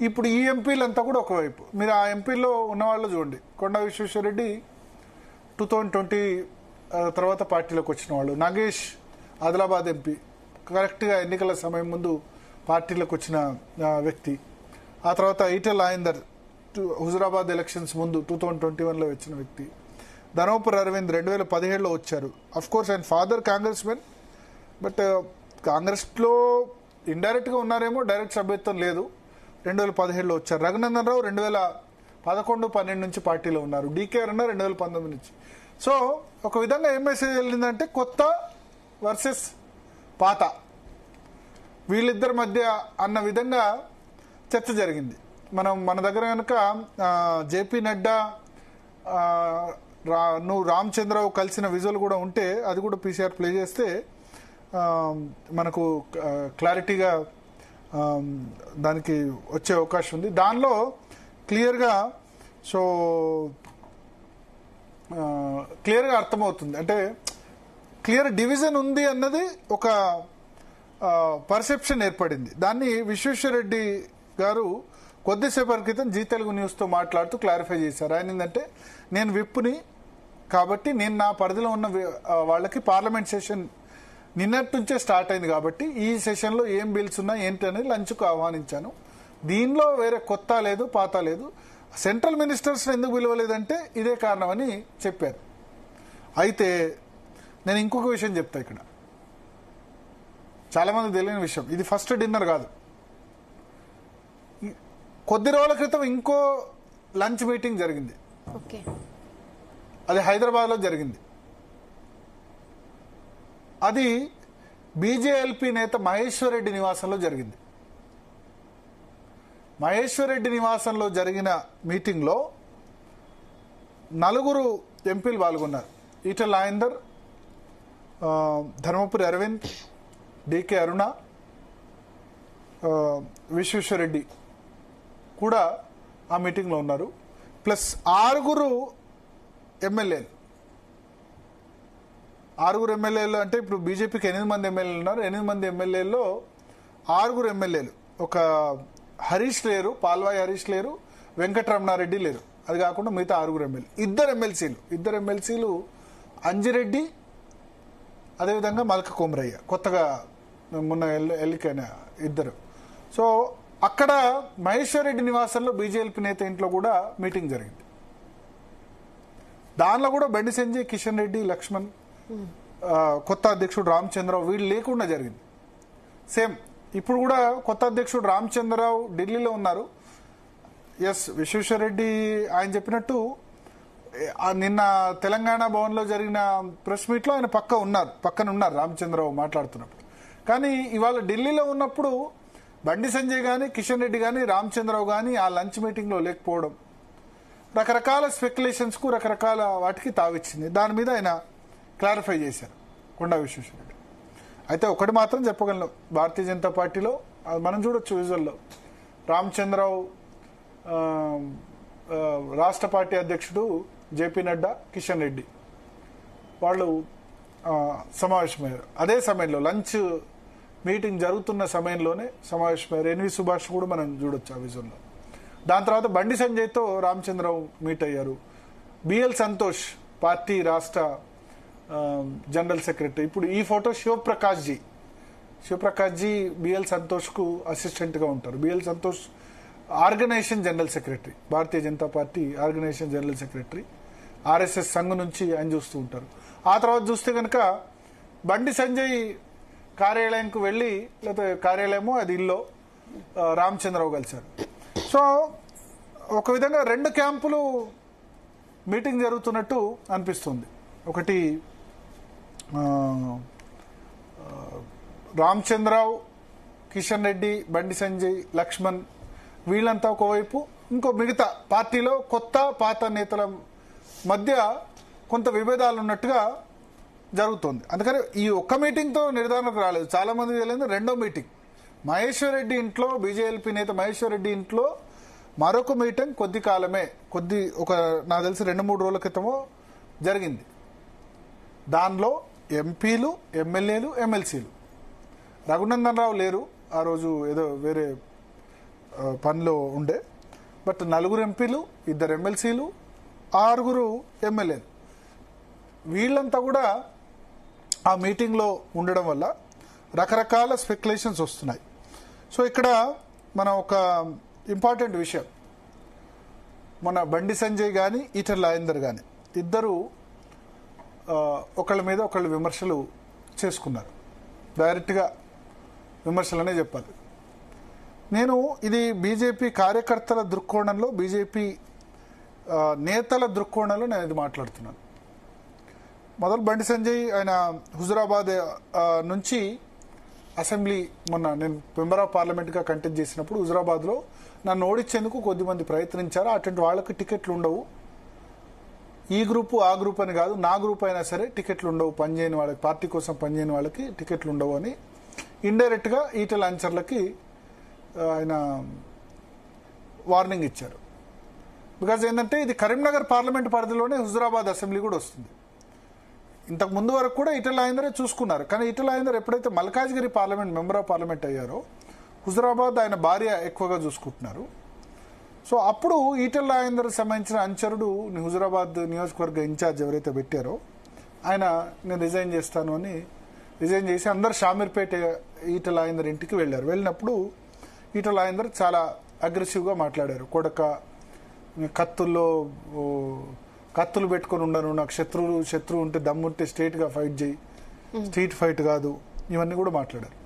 ఇప్పుడు ఈ ఎంపీలంతా కూడా ఒకవైపు. మీరు ఆ ఎంపీల్లో ఉన్న వాళ్ళు చూడండి. కొండా విశ్వేశ్వరరెడ్డి 2020 తర్వాత పార్టీలోకి వచ్చిన వాళ్ళు. నాగేష్ ఆదిలాబాద్ ఎంపీ, కరెక్ట్గా ఎన్నికల సమయం ముందు పార్టీలోకి వచ్చిన వ్యక్తి. ఆ తర్వాత ఈటల రాజేందర్ హుజురాబాద్ ఎలక్షన్స్ ముందు 2021లో వచ్చిన వ్యక్తి. ధర్మపురి అరవింద్ 2017లో వచ్చారు. అఫ్ కోర్స్ ఆయన ఫాదర్ కాంగ్రెస్ మెన్, బట్ కాంగ్రెస్లో ఇండైరెక్ట్గా ఉన్నారేమో, డైరెక్ట్ సభ్యత్వం లేదు. 2017లో వచ్చారు. రఘునందన్ రావు 2011-12 నుంచి పార్టీలో ఉన్నారు. డీకే అన్న 2019 నుంచి. సో ఒక విధంగా ఏం మెసేజ్ వెళ్ళిందంటే కొత్త వర్సెస్ పాత, వీళ్ళిద్దరి మధ్య అన్న విధంగా చర్చ జరిగింది. మన దగ్గర కనుక జేపీ నడ్డా నువ్వు రామచంద్రరావు కలిసిన విజువల్ కూడా ఉంటే అది కూడా పీసీఆర్ ప్లే చేస్తే మనకు క్లారిటీగా దానికి వచ్చే అవకాశం ఉంది. దానిలో క్లియర్గా అర్థమవుతుంది. అంటే క్లియర్ డివిజన్ ఉంది అన్నది ఒక పర్సెప్షన్ ఏర్పడింది. దాన్ని విశ్వేశ్వరరెడ్డి గారు కొద్దిసేపటి క్రితం జీ తెలుగు న్యూస్తో మాట్లాడుతూ క్లారిఫై చేశారు. ఆయన ఏంటంటే నేను విప్ని కాబట్టి నేను నా పరిధిలో ఉన్న వాళ్ళకి పార్లమెంట్ సెషన్ నిన్నటి నుంచే స్టార్ట్ అయింది కాబట్టి ఈ సెషన్లో ఏం బిల్స్ ఉన్నా ఏంటి అనేది లంచ్కు ఆహ్వానించాను. దీనిలో వేరే కొత్త లేదు పాత లేదు. సెంట్రల్ మినిస్టర్స్ ఎందుకు పిలవలేదంటే ఇదే కారణం అని చెప్పారు. అయితే నేను ఇంకొక విషయం చెప్తా. ఇక్కడ చాలా మంది తెలియని విషయం, ఇది ఫస్ట్ డిన్నర్ కాదు. కొద్ది రోజుల క్రితం ఇంకో లంచ్ మీటింగ్ జరిగింది. అది హైదరాబాద్లో జరిగింది. అది బీజేఎల్పీ నేత మహేశ్వర్ రెడ్డి నివాసంలో జరిగింది. మహేశ్వర్ రెడ్డి నివాసంలో జరిగిన మీటింగ్లో 4 ఎంపీలు పాల్గొన్నారు. ఈటల రాజేందర్, ధర్మపురి అరవింద్, డీకే అరుణ, విశ్వేశ్వరరెడ్డి కూడా ఆ మీటింగ్లో ఉన్నారు. ప్లస్ 6 ఎమ్మెల్యేలు. 6 ఎమ్మెల్యేలు అంటే ఇప్పుడు బీజేపీకి 8 మంది ఎమ్మెల్యేలు ఉన్నారు. 8 మంది ఎమ్మెల్యేల్లో 6 ఎమ్మెల్యేలు. ఒక హరీష్ లేరు, పాల్వాయి హరీష్ లేరు, వెంకటరమణారెడ్డి లేరు. అది కాకుండా మిగతా 6 ఎమ్మెల్యేలు. 2 ఎమ్మెల్సీలు అంజిరెడ్డి, అదేవిధంగా మల్క కొమరయ్య, కొత్తగా మొన్న ఎన్నికైన 2. సో అక్కడ మహేశ్వర్ రెడ్డి నివాసంలో బీజేపీ నేత ఇంట్లో కూడా మీటింగ్ జరిగింది. దానిలో కూడా బండి సంజయ్, కిషన్ రెడ్డి, లక్ష్మణ్, కొత్త అధ్యక్షుడు రామచంద్రరావు వీళ్ళు లేకుండా జరిగింది. సేమ్ ఇప్పుడు కూడా కొత్త అధ్యక్షుడు రామచంద్రరావు ఢిల్లీలో ఉన్నారు. ఎస్, విశ్వేశ్వరరెడ్డి ఆయన చెప్పినట్టు నిన్న తెలంగాణ భవన్లో జరిగిన ప్రెస్ మీట్లో ఆయన పక్కన ఉన్నారు రామచంద్రరావు మాట్లాడుతున్నప్పుడు. కానీ ఇవాళ ఢిల్లీలో ఉన్నప్పుడు బండి సంజయ్ కానీ కిషన్ రెడ్డి కానీ రామచంద్రరావు కానీ ఆ లంచ్ మీటింగ్లో లేకపోవడం రకరకాల స్పెక్యులేషన్స్కు రకరకాల వాటికి తావిచ్చింది. దాని మీద ఆయన క్లారిఫై చేశారు కొండా విశ్వేశ్వరరెడ్డి. అయితే ఒకటి మాత్రం చెప్పగలను, భారతీయ జనతా పార్టీలో మనం చూడొచ్చు విజువల్లో రామచంద్రరావు, రాష్ట్ర పార్టీ అధ్యక్షుడు జేపీ నడ్డా, కిషన్ రెడ్డి వాళ్ళు సమావేశమయ్యారు. అదే సమయంలో లంచ్ మీటింగ్ జరుగుతున్న సమయంలోనే సమావేశమయ్యారు. ఎన్వి సుభాష్ కూడా మనం చూడొచ్చు ఆ విజువల్లో. దాని తర్వాత బండి సంజయ్తో రామచంద్రరావు మీట్ అయ్యారు. బిఎల్ సంతోష్ పార్టీ రాష్ట్ర జనరల్ సెక్రటరీ. ఇప్పుడు ఈ ఫోటో శివప్రకాష్ జీ బిఎల్ సంతోష్కు అసిస్టెంట్గా ఉంటారు. BL Santosh organisation general secretary, Bharatiya Janata party organisation general secretary, RSS Sangh నుంచి ఆయన చూస్తూ ఉంటారు. ఆ తర్వాత చూస్తే కనుక బండి సంజయ్ కార్యాలయంకు వెళ్ళి, లేకపోతే కార్యాలయమో అది ఇల్లో రామచంద్రరావు కలిశారు. సో ఒక విధంగా రెండు క్యాంపులు మీటింగ్ జరుగుతున్నట్టు అనిపిస్తుంది. ఒకటి రామచంద్రరావు, కిషన్ రెడ్డి, బండి సంజయ్, లక్ష్మణ్ వీళ్ళంతా ఒకవైపు, ఇంకో మిగతా పార్టీలో కొత్త పాత నేతల మధ్య కొంత విభేదాలు ఉన్నట్టుగా జరుగుతోంది. అందుకని ఈ ఒక్క మీటింగ్తో నిర్ధారణకు రాలేదు. చాలా మంది తెలియదు రెండో మీటింగ్ మహేశ్వర్ రెడ్డి ఇంట్లో, బీజేపీ నేత మహేశ్వర్ రెడ్డి ఇంట్లో మరొక మీటింగ్ నాకు తెలిసి 2-3 రోజుల క్రితమో జరిగింది. దానిలో ఎంపీలు, ఎమ్మెల్యేలు, ఎమ్మెల్సీలు, రఘునందన్ రావు లేరు ఆ రోజు, ఏదో వేరే పనిలో ఉండే. బట్ 4 ఎంపీలు, 2 ఎమ్మెల్సీలు, 6 ఎమ్మెల్యేలు వీళ్ళంతా కూడా ఆ మీటింగ్లో ఉండడం వల్ల రకరకాల స్పెక్యులేషన్స్ వస్తున్నాయి. సో ఇక్కడ మనం ఒక ఇంపార్టెంట్ విషయం, మన బండి సంజయ్ కానీ ఈటెల రాజేందర్ కానీ ఇద్దరు ఒకళ్ళ మీద ఒకళ్ళు విమర్శలు చేసుకున్నారు. డైరెక్ట్గా విమర్శలనే చెప్పాలి. నేను ఇది బీజేపీ కార్యకర్తల దృక్కోణంలో, బీజేపీ నేతల దృక్కోణంలో నేను ఇది మాట్లాడుతున్నాను. మొదలు బండి సంజయ్ ఆయన హుజురాబాద్ నుంచి అసెంబ్లీ, మొన్న నేను మెంబర్ ఆఫ్ పార్లమెంట్గా కంటెస్ట్ చేసినప్పుడు హుజురాబాద్లో నన్ను ఓడించేందుకు కొద్దిమంది ప్రయత్నించారు. అటువంటి వాళ్ళకి టికెట్లు ఉండవు, ఈ గ్రూపు ఆ గ్రూప్ అని కాదు, నా గ్రూప్ అయినా సరే టికెట్లు ఉండవు, పనిచేయని వాళ్ళకి, పార్టీ కోసం పనిచేయని వాళ్ళకి టికెట్లు ఉండవు అని ఇండైరెక్ట్గా ఈటెల ఆన్సర్లకి ఆయన వార్నింగ్ ఇచ్చారు. బికాజ్ ఏంటంటే ఇది కరీంనగర్ పార్లమెంట్ పరిధిలోనే హుజురాబాద్ అసెంబ్లీ కూడా వస్తుంది. ఇంతకు ముందు వరకు కూడా ఈటెల రాజేందరే చూసుకున్నారు. కానీ ఈటెల రాజేందర్ ఎప్పుడైతే Malkajgiri parliament member of parliament అయ్యారో హుజురాబాద్ ఆయన భార్య ఎక్కువగా చూసుకుంటున్నారు. సో అప్పుడు ఈటెల రాజేందర్ సంబంధించిన అనుచరుడు హుజురాబాద్ నియోజకవర్గ ఇన్ఛార్జ్ ఎవరైతే పెట్టారో ఆయన నేను రిజైన్ చేస్తాను అని రిజైన్ చేసి అందరు షామీర్పేట ఈటెల రాజేందర్ ఇంటికి వెళ్ళారు. వెళ్ళినప్పుడు ఈటెల రాజేందర్ చాలా అగ్రెసివ్గా మాట్లాడారు. కొడక కత్తులు పెట్టుకుని ఉండను, నాకు శత్రువు ఉంటే దమ్ముంటే స్ట్రైట్గా ఫైట్ చేయి, స్ట్రీట్ ఫైట్ కాదు, ఇవన్నీ కూడా మాట్లాడారు.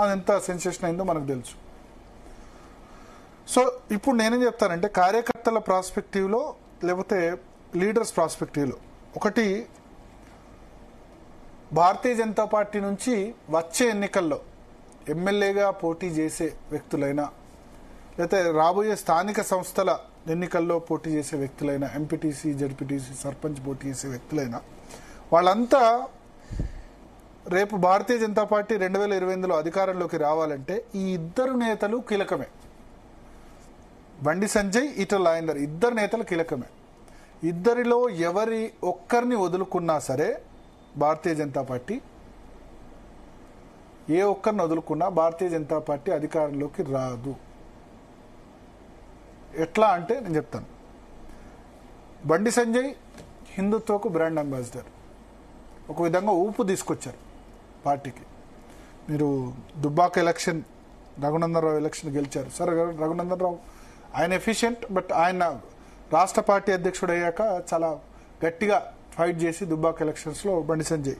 అది ఎంత సెన్సేషన్ అయిందో మనకు తెలుసు. సో ఇప్పుడు నేనేం చెప్తానంటే కార్యకర్తల ప్రాస్పెక్టివ్లో లేకపోతే లీడర్స్ ప్రాస్పెక్టివ్లో ఒకటి, భారతీయ జనతా పార్టీ నుంచి వచ్చే ఎన్నికల్లో ఎమ్మెల్యేగా పోటీ చేసే వ్యక్తులైనా లేకపోతే రాబోయే స్థానిక సంస్థల ఎన్నికల్లో పోటీ చేసే వ్యక్తులైనా, ఎంపీటీసీ, జడ్పీటీసీ, సర్పంచ్ పోటీ చేసే వ్యక్తులైనా వాళ్ళంతా రేపు భారతీయ జనతా పార్టీ 2028లో అధికారంలోకి రావాలంటే ఈ ఇద్దరు నేతలు కీలకమే. బండి సంజయ్, ఈటెల రాజేందర్ ఇద్దరు నేతలు కీలకమే. ఇద్దరిలో ఎవరి ఒక్కరిని వదులుకున్నా సరే భారతీయ జనతా పార్టీ, ఏ ఒక్కరిని వదులుకున్నా భారతీయ జనతా పార్టీ అధికారంలోకి రాదు. ఎట్లా అంటే నేను చెప్తాను. బండి సంజయ్ హిందుత్వకు బ్రాండ్ అంబాసిడర్, ఒక విధంగా ఊపు తీసుకొచ్చారు పార్టీకి. మీరు దుబ్బాక ఎలక్షన్, రఘునందన్ రావు ఎలక్షన్ గెలిచారు. సరే, రఘునందన్ రావు ఆయన ఎఫిషియెంట్, బట్ ఆయన రాష్ట్ర పార్టీ అధ్యక్షుడు అయ్యాక చాలా గట్టిగా ఫైట్ చేసి దుబ్బాక ఎలక్షన్స్లో బండి సంజయ్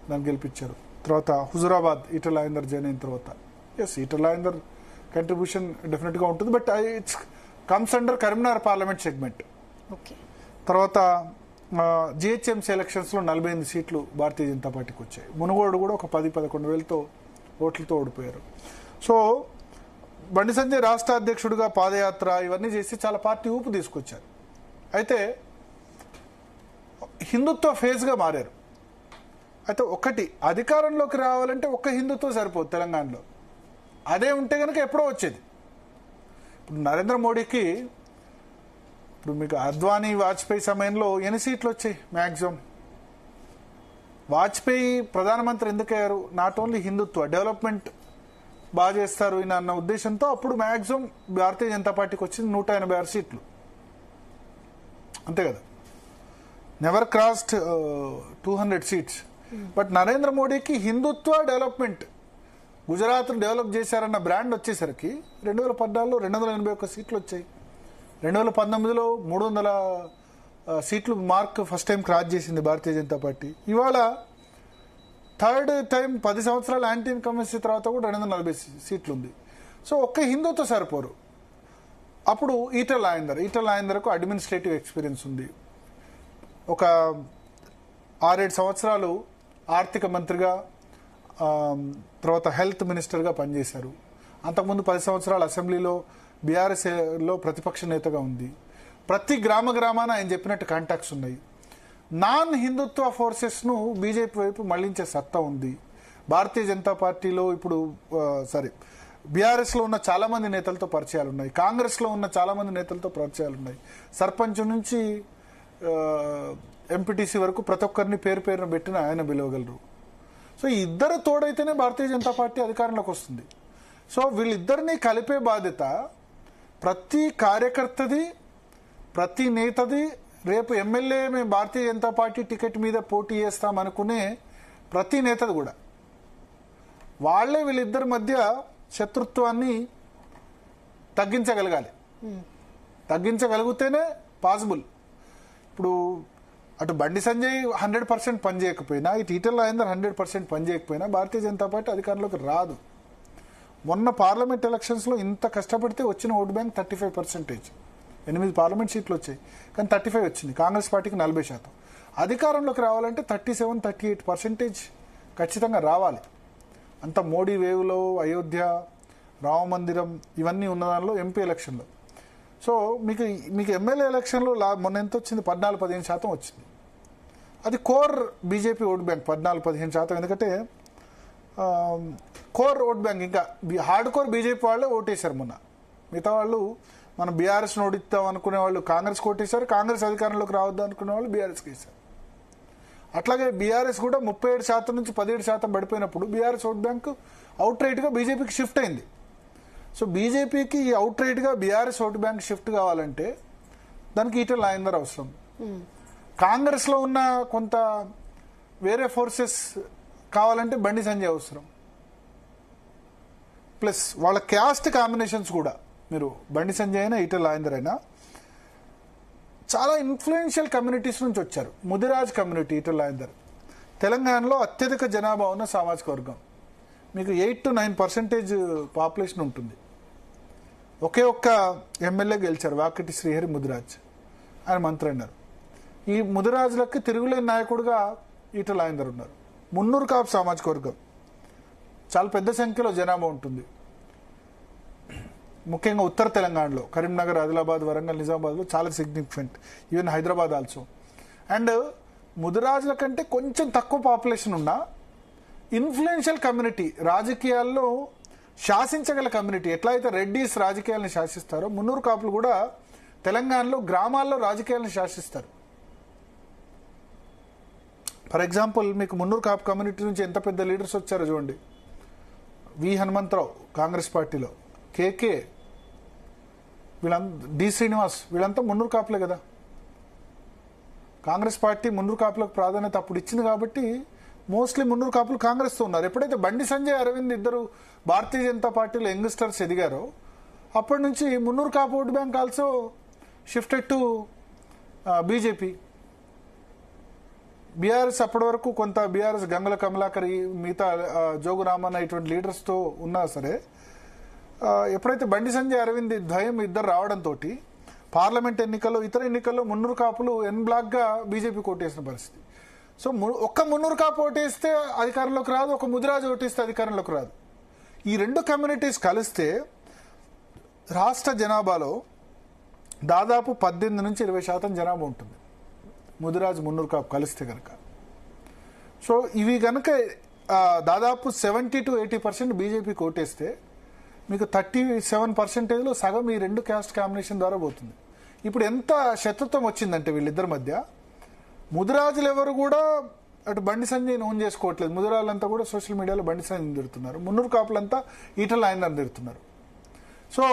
దాన్ని గెలిపించారు. తర్వాత హుజురాబాద్ ఈటెల రాజేందర్ జాయిన్ అయిన తర్వాత ఎస్ ఈటల రాజేందర్ కంట్రిబ్యూషన్ డెఫినెట్గా ఉంటుంది. But it's comes under Karimnagar parliament segment. Okay. తర్వాత జిహెచ్ఎంసీ ఎలక్షన్స్లో 48 సీట్లు భారతీయ జనతా పార్టీకి వచ్చాయి. మునుగోడు కూడా ఒక 10-11 వేలతో ఓట్లతో ఓడిపోయారు. సో బండి సంజయ్ రాష్ట్ర అధ్యక్షుడిగా పాదయాత్ర ఇవన్నీ చేసి చాలా పార్టీ ఊపు తీసుకొచ్చారు. అయితే హిందుత్వ ఫేజ్గా మారారు. అయితే ఒకటి అధికారంలోకి రావాలంటే ఒక్క హిందుత్వం సరిపోదు తెలంగాణలో. అదే ఉంటే కనుక ఎప్పుడో వచ్చేది. ఇప్పుడు నరేంద్ర మోడీకి ఇప్పుడు మీకు అద్వానీ వాజ్పేయి సమయంలో ఎన్ని సీట్లు వచ్చాయి మ్యాక్సిమం? వాజ్పేయి ప్రధానమంత్రి ఎందుకయ్యారు? నాట్ ఓన్లీ హిందుత్వ డెవలప్మెంట్ బాగా చేస్తారు ఈయన అన్న ఉద్దేశంతో అప్పుడు మ్యాక్సిమం భారతీయ జనతా పార్టీకి వచ్చింది 186 సీట్లు, అంతే కదా. Never crossed 200 seats. But Narendra మోడీకి హిందుత్వ డెవలప్మెంట్, గుజరాత్ డెవలప్ చేశారన్న బ్రాండ్ వచ్చేసరికి 2014లో 281 సీట్లు వచ్చాయి. 2019లో 300 సీట్లు మార్క్ ఫస్ట్ టైం క్రాస్ చేసింది భారతీయ జనతా పార్టీ. ఇవాళ థర్డ్ టైం 10 సంవత్సరాలు యాంటీ ఇన్కంబెన్సీ తర్వాత కూడా 240 సీట్లు ఉంది. సో ఒక్క హిందూతో సరిపోరు. అప్పుడు ఈటల రాజేందర్కు అడ్మినిస్ట్రేటివ్ ఎక్స్పీరియన్స్ ఉంది. ఒక 6-7 సంవత్సరాలు ఆర్థిక మంత్రిగా, తర్వాత హెల్త్ మినిస్టర్గా పనిచేశారు. అంతకుముందు 10 సంవత్సరాలు అసెంబ్లీలో బీఆర్ఎస్లో ప్రతిపక్ష నేతగా ఉంది. ప్రతి గ్రామాన ఆయన చెప్పినట్టు కాంటాక్ట్స్ ఉన్నాయి. నాన్ హిందుత్వ ఫోర్సెస్ను బీజేపీ వైపు మళ్లించే సత్తా ఉంది. భారతీయ జనతా పార్టీలో ఇప్పుడు బీఆర్ఎస్లో ఉన్న చాలా మంది నేతలతో పరిచయాలు ఉన్నాయి, కాంగ్రెస్లో ఉన్న చాలా మంది నేతలతో పరిచయాలు ఉన్నాయి. సర్పంచ్ నుంచి ఎంపీటీసీ వరకు ప్రతి ఒక్కరిని పేరున పెట్టిన ఆయన పిలవగలరు. సో ఈ ఇద్దరు తోడైతేనే భారతీయ జనతా పార్టీ అధికారంలోకి వస్తుంది. సో వీళ్ళిద్దరినీ కలిపే బాధ్యత ప్రతి కార్యకర్తది, ప్రతి నేతది. రేపు ఎమ్మెల్యే మేము భారతీయ జనతా పార్టీ టికెట్ మీద పోటీ చేస్తామనుకునే ప్రతి నేతది కూడా. వాళ్లే వీళ్ళిద్దరి మధ్య శత్రుత్వాన్ని తగ్గించగలిగితేనే పాసిబుల్. ఇప్పుడు అటు బండి సంజయ్ 100% పనిచేయకపోయినా, ఇటు ఈటల రాజేందర్ 100% పనిచేయకపోయినా భారతీయ జనతా పార్టీ అధికారంలోకి రాదు. మొన్న పార్లమెంట్ ఎలక్షన్స్లో ఇంత కష్టపడితే వచ్చిన ఓటు బ్యాంక్ 35%. 8 పార్లమెంట్ సీట్లు వచ్చాయి, కానీ 35 వచ్చింది. కాంగ్రెస్ పార్టీకి 40%. అధికారంలోకి రావాలంటే 37-38% ఖచ్చితంగా రావాలి. అంత మోడీ వేవ్లో, అయోధ్య, రామ మందిరం ఇవన్నీ ఉన్న దానిలో ఎంపీ ఎలక్షన్లో. సో మీకు ఎమ్మెల్యే ఎలక్షన్లో మొన్న ఎంత వచ్చింది? 14-15% వచ్చింది. అది కోర్ బీజేపీ ఓట్ బ్యాంక్ 14-15%. ఎందుకంటే కోర్ ఓట్ బ్యాంక్, ఇంకా హార్డ్ కోర్ బీజేపీ వాళ్ళే ఓటేశారు మొన్న. మిగతా వాళ్ళు మనం బీఆర్ఎస్ని ఓడిస్తాం అనుకునే వాళ్ళు కాంగ్రెస్ ఓటేశారు, కాంగ్రెస్ అధికారంలోకి రావద్దు అనుకునే వాళ్ళు బీఆర్ఎస్కి వేశారు. అట్లాగే బీఆర్ఎస్ కూడా 37% నుంచి 17% పడిపోయినప్పుడు బీఆర్ఎస్ ఓట్ బ్యాంక్ అవుట్ రైట్గా బీజేపీకి షిఫ్ట్ అయింది. సో బీజేపీకి ఈ అవుట్ రైట్గా బీఆర్ఎస్ ఓట్ బ్యాంక్ షిఫ్ట్ కావాలంటే దానికి ఈటల రాజేందర్ అవసరం. కాంగ్రెస్లో ఉన్న కొంత వేరే ఫోర్సెస్ కావాలంటే బండి సంజయ్ అవసరం. ప్లస్ వాళ్ళ క్యాస్ట్ కాంబినేషన్స్ కూడా, మీరు బండి సంజయ్ అయినా ఈటల రాజేందర్ అయినా చాలా ఇన్ఫ్లుయెన్షియల్ కమ్యూనిటీస్ నుంచి వచ్చారు. ముదిరాజ్ కమ్యూనిటీ ఈటల రాజేందర్ తెలంగాణలో అత్యధిక జనాభా ఉన్న సామాజిక వర్గం. మీకు 8-9% పాపులేషన్ ఉంటుంది. ఒకే ఒక్క ఎమ్మెల్యే గెలిచారు, వాకటి శ్రీహరి ముదిరాజ్, ఆయన మంత్రి అన్నారు. ఈ ముదిరాజులకి తిరుగులేని నాయకుడుగా ఈటల రాజేందర్ ఉన్నారు. మున్నూరు కాపు సామాజిక వర్గం చాలా పెద్ద సంఖ్యలో జనాభా ఉంటుంది. ముఖ్యంగా ఉత్తర తెలంగాణలో కరీంనగర్, ఆదిలాబాద్, వరంగల్, నిజామాబాద్లో చాలా significant. Even Hyderabad also. And ముదిరాజుల కంటే కొంచెం తక్కువ పాపులేషన్ ఉన్న ఇన్ఫ్లుయెన్షియల్ కమ్యూనిటీ, రాజకీయాల్లో శాసించగల కమ్యూనిటీ. ఎట్లయితే రెడ్డిస్ రాజకీయాలను శాసిస్తారో మున్నూరు కాపులు కూడా తెలంగాణలో గ్రామాల్లో రాజకీయాలను శాసిస్తారు. ఫర్ ఎగ్జాంపుల్ మీకు మున్నూరు కాపు కమ్యూనిటీ నుంచి ఎంత పెద్ద లీడర్స్ వచ్చారో చూడండి. వి హనుమంతరావు కాంగ్రెస్ పార్టీలో, కేకే, డి శ్రీనివాస్, వీళ్ళంతా మున్నూరు కాపులే కదా. కాంగ్రెస్ పార్టీ మున్నూరు కాపులకు ప్రాధాన్యత అప్పుడు ఇచ్చింది కాబట్టి మోస్ట్లీ మున్నూరు కాపులు కాంగ్రెస్తో ఉన్నారు. ఎప్పుడైతే బండి సంజయ్, అరవింద్ ఇద్దరు భారతీయ జనతా పార్టీలో యంగ్స్టర్స్ ఎదిగారో అప్పటి నుంచి Munnuru Kapu vote bank also shifted to BJP. BRS అప్పటి వరకు కొంత బీఆర్ఎస్ గంగుల కమలాకర్ మిగతా జోగు రామన్న ఇటువంటి లీడర్స్తో ఉన్నా సరే ఎప్పుడైతే బండి సంజయ్ అరవింద్ ద్వయం ఇద్దరు రావడంతో పార్లమెంట్ ఎన్నికల్లో ఇతర ఎన్నికల్లో మున్నూరు కాపులు ఎన్ బ్లాక్గా బీజేపీ కోటేసిన పరిస్థితి. సో ఒక్క మున్నూరు కాపు ఓటేస్తే అధికారంలోకి రాదు, ఒక ముదిరాజు ఓటేస్తే అధికారంలోకి రాదు. ఈ రెండు కమ్యూనిటీస్ కలిస్తే రాష్ట్ర జనాభాలో దాదాపు 18 నుంచి 20% జనాభా ఉంటుంది ముదిరాజు మున్నూరు కాపు కలిస్తే కనుక. సో ఇవి కనుక దాదాపు 70 to 80% బీజేపీ కోటేస్తే మీకు 37%లో సగం ఈ రెండు క్యాస్ట్ కాంబినేషన్ ద్వారా పోతుంది. ఇప్పుడు ఎంత శత్రుత్వం వచ్చిందంటే వీళ్ళిద్దరి మధ్య, ముదిరాజులు ఎవరు కూడా అటు బండి సంజయ్ ఓన్ చేసుకోవట్లేదు. ముదిరాజులంతా కూడా సోషల్ మీడియాలో బండి సంజయ్ తిడుతున్నారు, మున్నూరు కాపులంతా ఈటల ఆయన తిడుతున్నారు. సో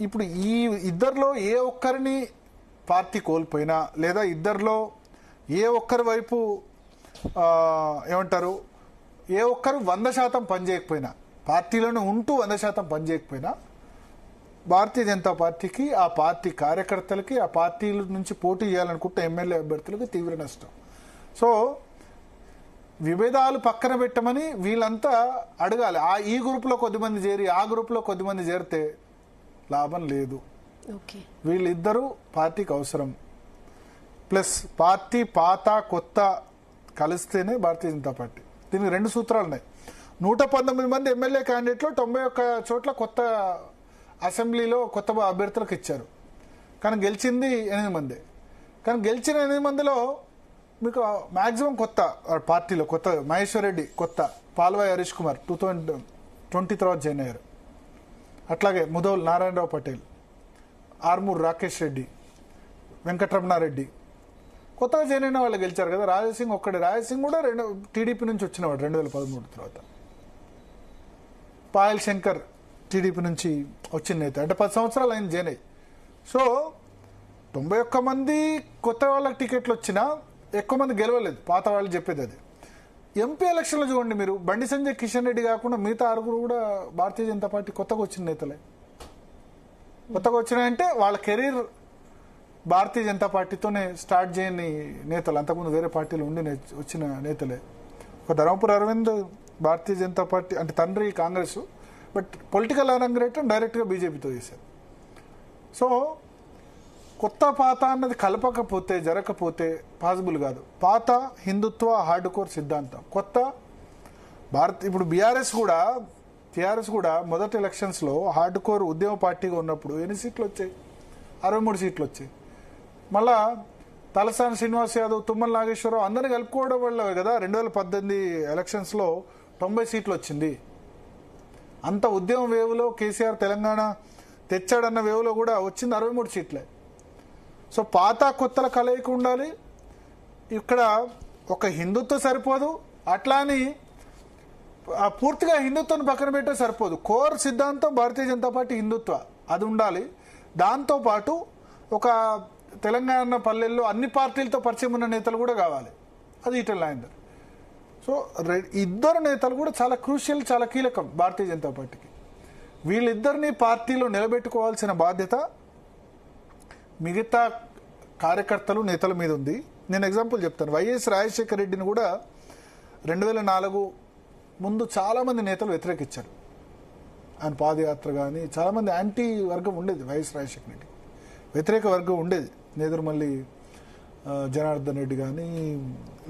ఇప్పుడు ఈ ఇద్దరిలో ఏ ఒక్కరిని పార్టీ కోల్పోయినా లేదా ఇద్దరిలో ఏ ఒక్కరి వైపు ఏమంటారు ఏ ఒక్కరు 100% పనిచేయకపోయినా, పార్టీలోనే ఉంటూ 100% పనిచేయకపోయినా భారతీయ జనతా పార్టీకి, ఆ పార్టీ కార్యకర్తలకి, ఆ పార్టీల నుంచి పోటీ చేయాలనుకుంటే ఎమ్మెల్యే అభ్యర్థులకు తీవ్ర నష్టం. సో విభేదాలు పక్కన పెట్టమని వీళ్ళంతా అడగాలి. ఈ గ్రూప్లో కొద్దిమంది చేరి ఆ గ్రూప్లో కొద్దిమంది చేరితే లాభం లేదు. వీళ్ళిద్దరూ పార్టీకి అవసరం. ప్లస్ పార్టీ పాత కొత్త కలిస్తేనే భారతీయ జనతా పార్టీ. దీనికి 2 సూత్రాలు ఉన్నాయి. 119 మంది ఎమ్మెల్యే క్యాండిడేట్లు 91 చోట్ల కొత్త అసెంబ్లీలో కొత్త అభ్యర్థులకు ఇచ్చారు, కానీ గెలిచింది 8 మంది. కానీ గెలిచిన 8 మందిలో మీకు మాక్సిమం కొత్త పార్టీలో కొత్త మహేశ్వర్ రెడ్డి, కొత్త పాల్వాయి హరీష్ కుమార్ 2020 తర్వాత జాయిన్ అయ్యారు. అట్లాగే ముదోల్ నారాయణరావు పటేల్, ఆర్మూర్ రాకేష్ రెడ్డి, వెంకటరమణారెడ్డి కొత్తగా జాయిన్ అయిన వాళ్ళు గెలిచారు కదా. రాజసింగ్ ఒక్కడే, రాజసింగ్ కూడా టీడీపీ నుంచి వచ్చినవాడు 2013 తర్వాత. పాయల్ శంకర్ టీడీపీ నుంచి వచ్చిన నేత, అంటే 10 సంవత్సరాలు ఆయన జాయిన్ అయ్యి. సో 91 మంది కొత్త వాళ్ళకి టికెట్లు వచ్చినా ఎక్కువ మంది గెలవలేదు, పాత వాళ్ళు చెప్పేది అది. ఎంపీ ఎలక్షన్లో చూడండి మీరు, బండి సంజయ్, కిషన్ రెడ్డి కాకుండా మిగతా 6 కూడా భారతీయ జనతా పార్టీ కొత్తగా వచ్చిన నేతలే. కొత్తగా వచ్చినాయంటే వాళ్ళ కెరీర్ భారతీయ జనతా పార్టీతోనే స్టార్ట్ చేయని నేతలు, అంతకుముందు వేరే పార్టీలు ఉండి వచ్చిన నేతలే. ఒక ధర్మపురి అరవింద్ భారతీయ జనతా పార్టీ అంటే తండ్రి కాంగ్రెస్, బట్ పొలిటికల్ అరంగరేటం డైరెక్ట్గా బీజేపీతో చేశారు. సో కొత్త పాత అన్నది కలపకపోతే, జరగకపోతే పాసిబుల్ కాదు. పాత హిందుత్వ హార్డ్ కోర్ సిద్ధాంతం, కొత్త ఇప్పుడు టీఆర్ఎస్ కూడా మొదటి ఎలక్షన్స్లో హార్డ్ కోర్ ఉద్యమ పార్టీగా ఉన్నప్పుడు ఎన్ని సీట్లు వచ్చాయి? 63 సీట్లు వచ్చాయి. మళ్ళా తలసాని శ్రీనివాస్ యాదవ్, తుమ్మల నాగేశ్వరరావు అందరినీ కలుపుకోవడం వల్ల కదా 2018 ఎలక్షన్స్లో 90 సీట్లు వచ్చింది. అంత ఉద్యమ వేవ్లో కేసీఆర్ తెలంగాణ తెచ్చాడన్న వేవ్లో కూడా వచ్చింది 63 సీట్లే. సో పాత కొత్తల కలయిక ఉండాలి. ఇక్కడ ఒక హిందుత్వం సరిపోదు, అట్లా అని పూర్తిగా హిందుత్వాన్ని పక్కన పెట్టే సరిపోదు. కోర్ సిద్ధాంతం భారతీయ జనతా పార్టీ హిందుత్వ అది ఉండాలి. దాంతోపాటు ఒక తెలంగాణ పల్లెల్లో అన్ని పార్టీలతో పరిచయం ఉన్న నేతలు కూడా కావాలి, అది ఈటెల రాజేందర్. సో ఇద్దరు నేతలు కూడా చాలా క్రూషియల్, చాలా కీలకం భారతీయ జనతా పార్టీకి. వీళ్ళిద్దరిని పార్టీలో నిలబెట్టుకోవాల్సిన బాధ్యత మిగతా కార్యకర్తలు, నేతల మీద ఉంది. నేను ఎగ్జాంపుల్ చెప్తాను. వైఎస్ రాజశేఖర రెడ్డిని కూడా 2004 ముందు చాలామంది నేతలు వ్యతిరేకించారు. ఆయన పాదయాత్ర కానీ చాలామంది యాంటీ వర్గం ఉండేది. వైఎస్ రాజశేఖర రెడ్డి వ్యతిరేక వర్గం ఉండేది. నేదురుమల్లి జనార్దన్ రెడ్డి కానీ,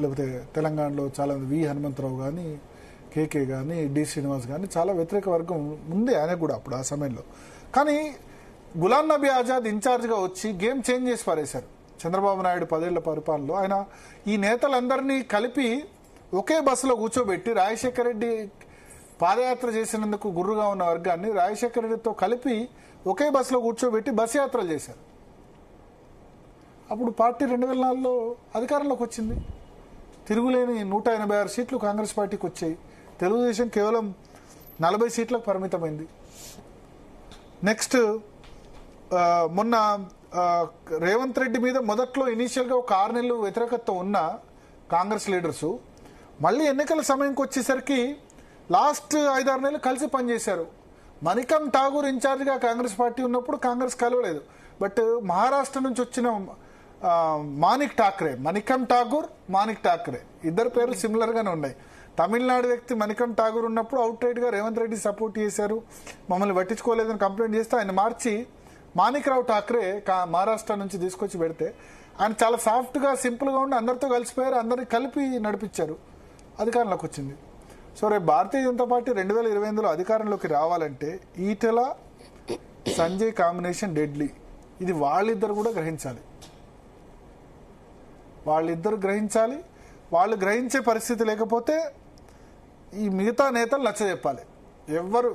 లేకపోతే తెలంగాణలో చాలా వి హనుమంతరావు కానీ, కేకే కానీ, డి శ్రీనివాస్ కానీ చాలా వ్యతిరేక వర్గం ఉంది ఆయన కూడా అప్పుడు ఆ సమయంలో. కానీ గులాం నబీ ఆజాద్ ఇన్ఛార్జ్గా వచ్చి గేమ్ చేంజ్ చేసి పారేశారు చంద్రబాబు నాయుడు 10 ఏళ్ల పరిపాలనలో. ఆయన ఈ నేతలందరినీ కలిపి ఒకే బస్సులో కూర్చోబెట్టి, రాజశేఖర రెడ్డి పాదయాత్ర చేసినందుకు గుర్రుగా ఉన్న వర్గాన్ని రాజశేఖర రెడ్డితో కలిపి ఒకే బస్సులో కూర్చోబెట్టి బస్ యాత్రలు చేశారు. అప్పుడు పార్టీ 2004లో అధికారంలోకి వచ్చింది. తిరుగులేని 186 సీట్లు కాంగ్రెస్ పార్టీకి వచ్చాయి. తెలుగుదేశం కేవలం 40 సీట్లకు పరిమితమైంది. నెక్స్ట్ మొన్న రేవంత్ రెడ్డి మీద మొదట్లో ఇనీషియల్గా ఒక 6 నెలలు వ్యతిరేకత ఉన్న కాంగ్రెస్ లీడర్సు మళ్ళీ ఎన్నికల సమయంకి వచ్చేసరికి లాస్ట్ 5-6 నెలలు కలిసి పనిచేశారు. మణికం ఠాగూర్ ఇన్ఛార్జ్గా కాంగ్రెస్ పార్టీ ఉన్నప్పుడు కాంగ్రెస్ కలవలేదు. బట్ మహారాష్ట్ర నుంచి వచ్చిన మాణిక్ ఠాక్రే, మణికం ఠాకూర్, మాణిక్ ఠాక్రే ఇద్దరు పేర్లు సిమిలర్ గానే ఉన్నాయి. తమిళనాడు వ్యక్తి మణికం ఠాకూర్ ఉన్నప్పుడు అవుట్ రైట్ గా రేవంత్ రెడ్డి సపోర్ట్ చేశారు, మమ్మల్ని పట్టించుకోలేదని కంప్లైంట్ చేస్తే ఆయన మార్చి మాణిక్ రావు ఠాక్రే మహారాష్ట్ర నుంచి తీసుకొచ్చి పెడితే ఆయన చాలా సాఫ్ట్ గా సింపుల్ గా ఉండి అందరితో కలిసిపోయారు, అందరినీ కలిపి నడిపించారు, అధికారంలోకి వచ్చింది. సో రేపు భారతీయ జనతా పార్టీ 2025లో అధికారంలోకి రావాలంటే ఈటెల సంజయ్ కాంబినేషన్ డెడ్లీ. ఇది వాళ్ళిద్దరు కూడా గ్రహించాలి. వాళ్ళిద్దరు గ్రహించాలి. వాళ్ళు గ్రహించే పరిస్థితి లేకపోతే ఈ మిగతా నేతలు నచ్చజెప్పాలి. ఎవ్వరు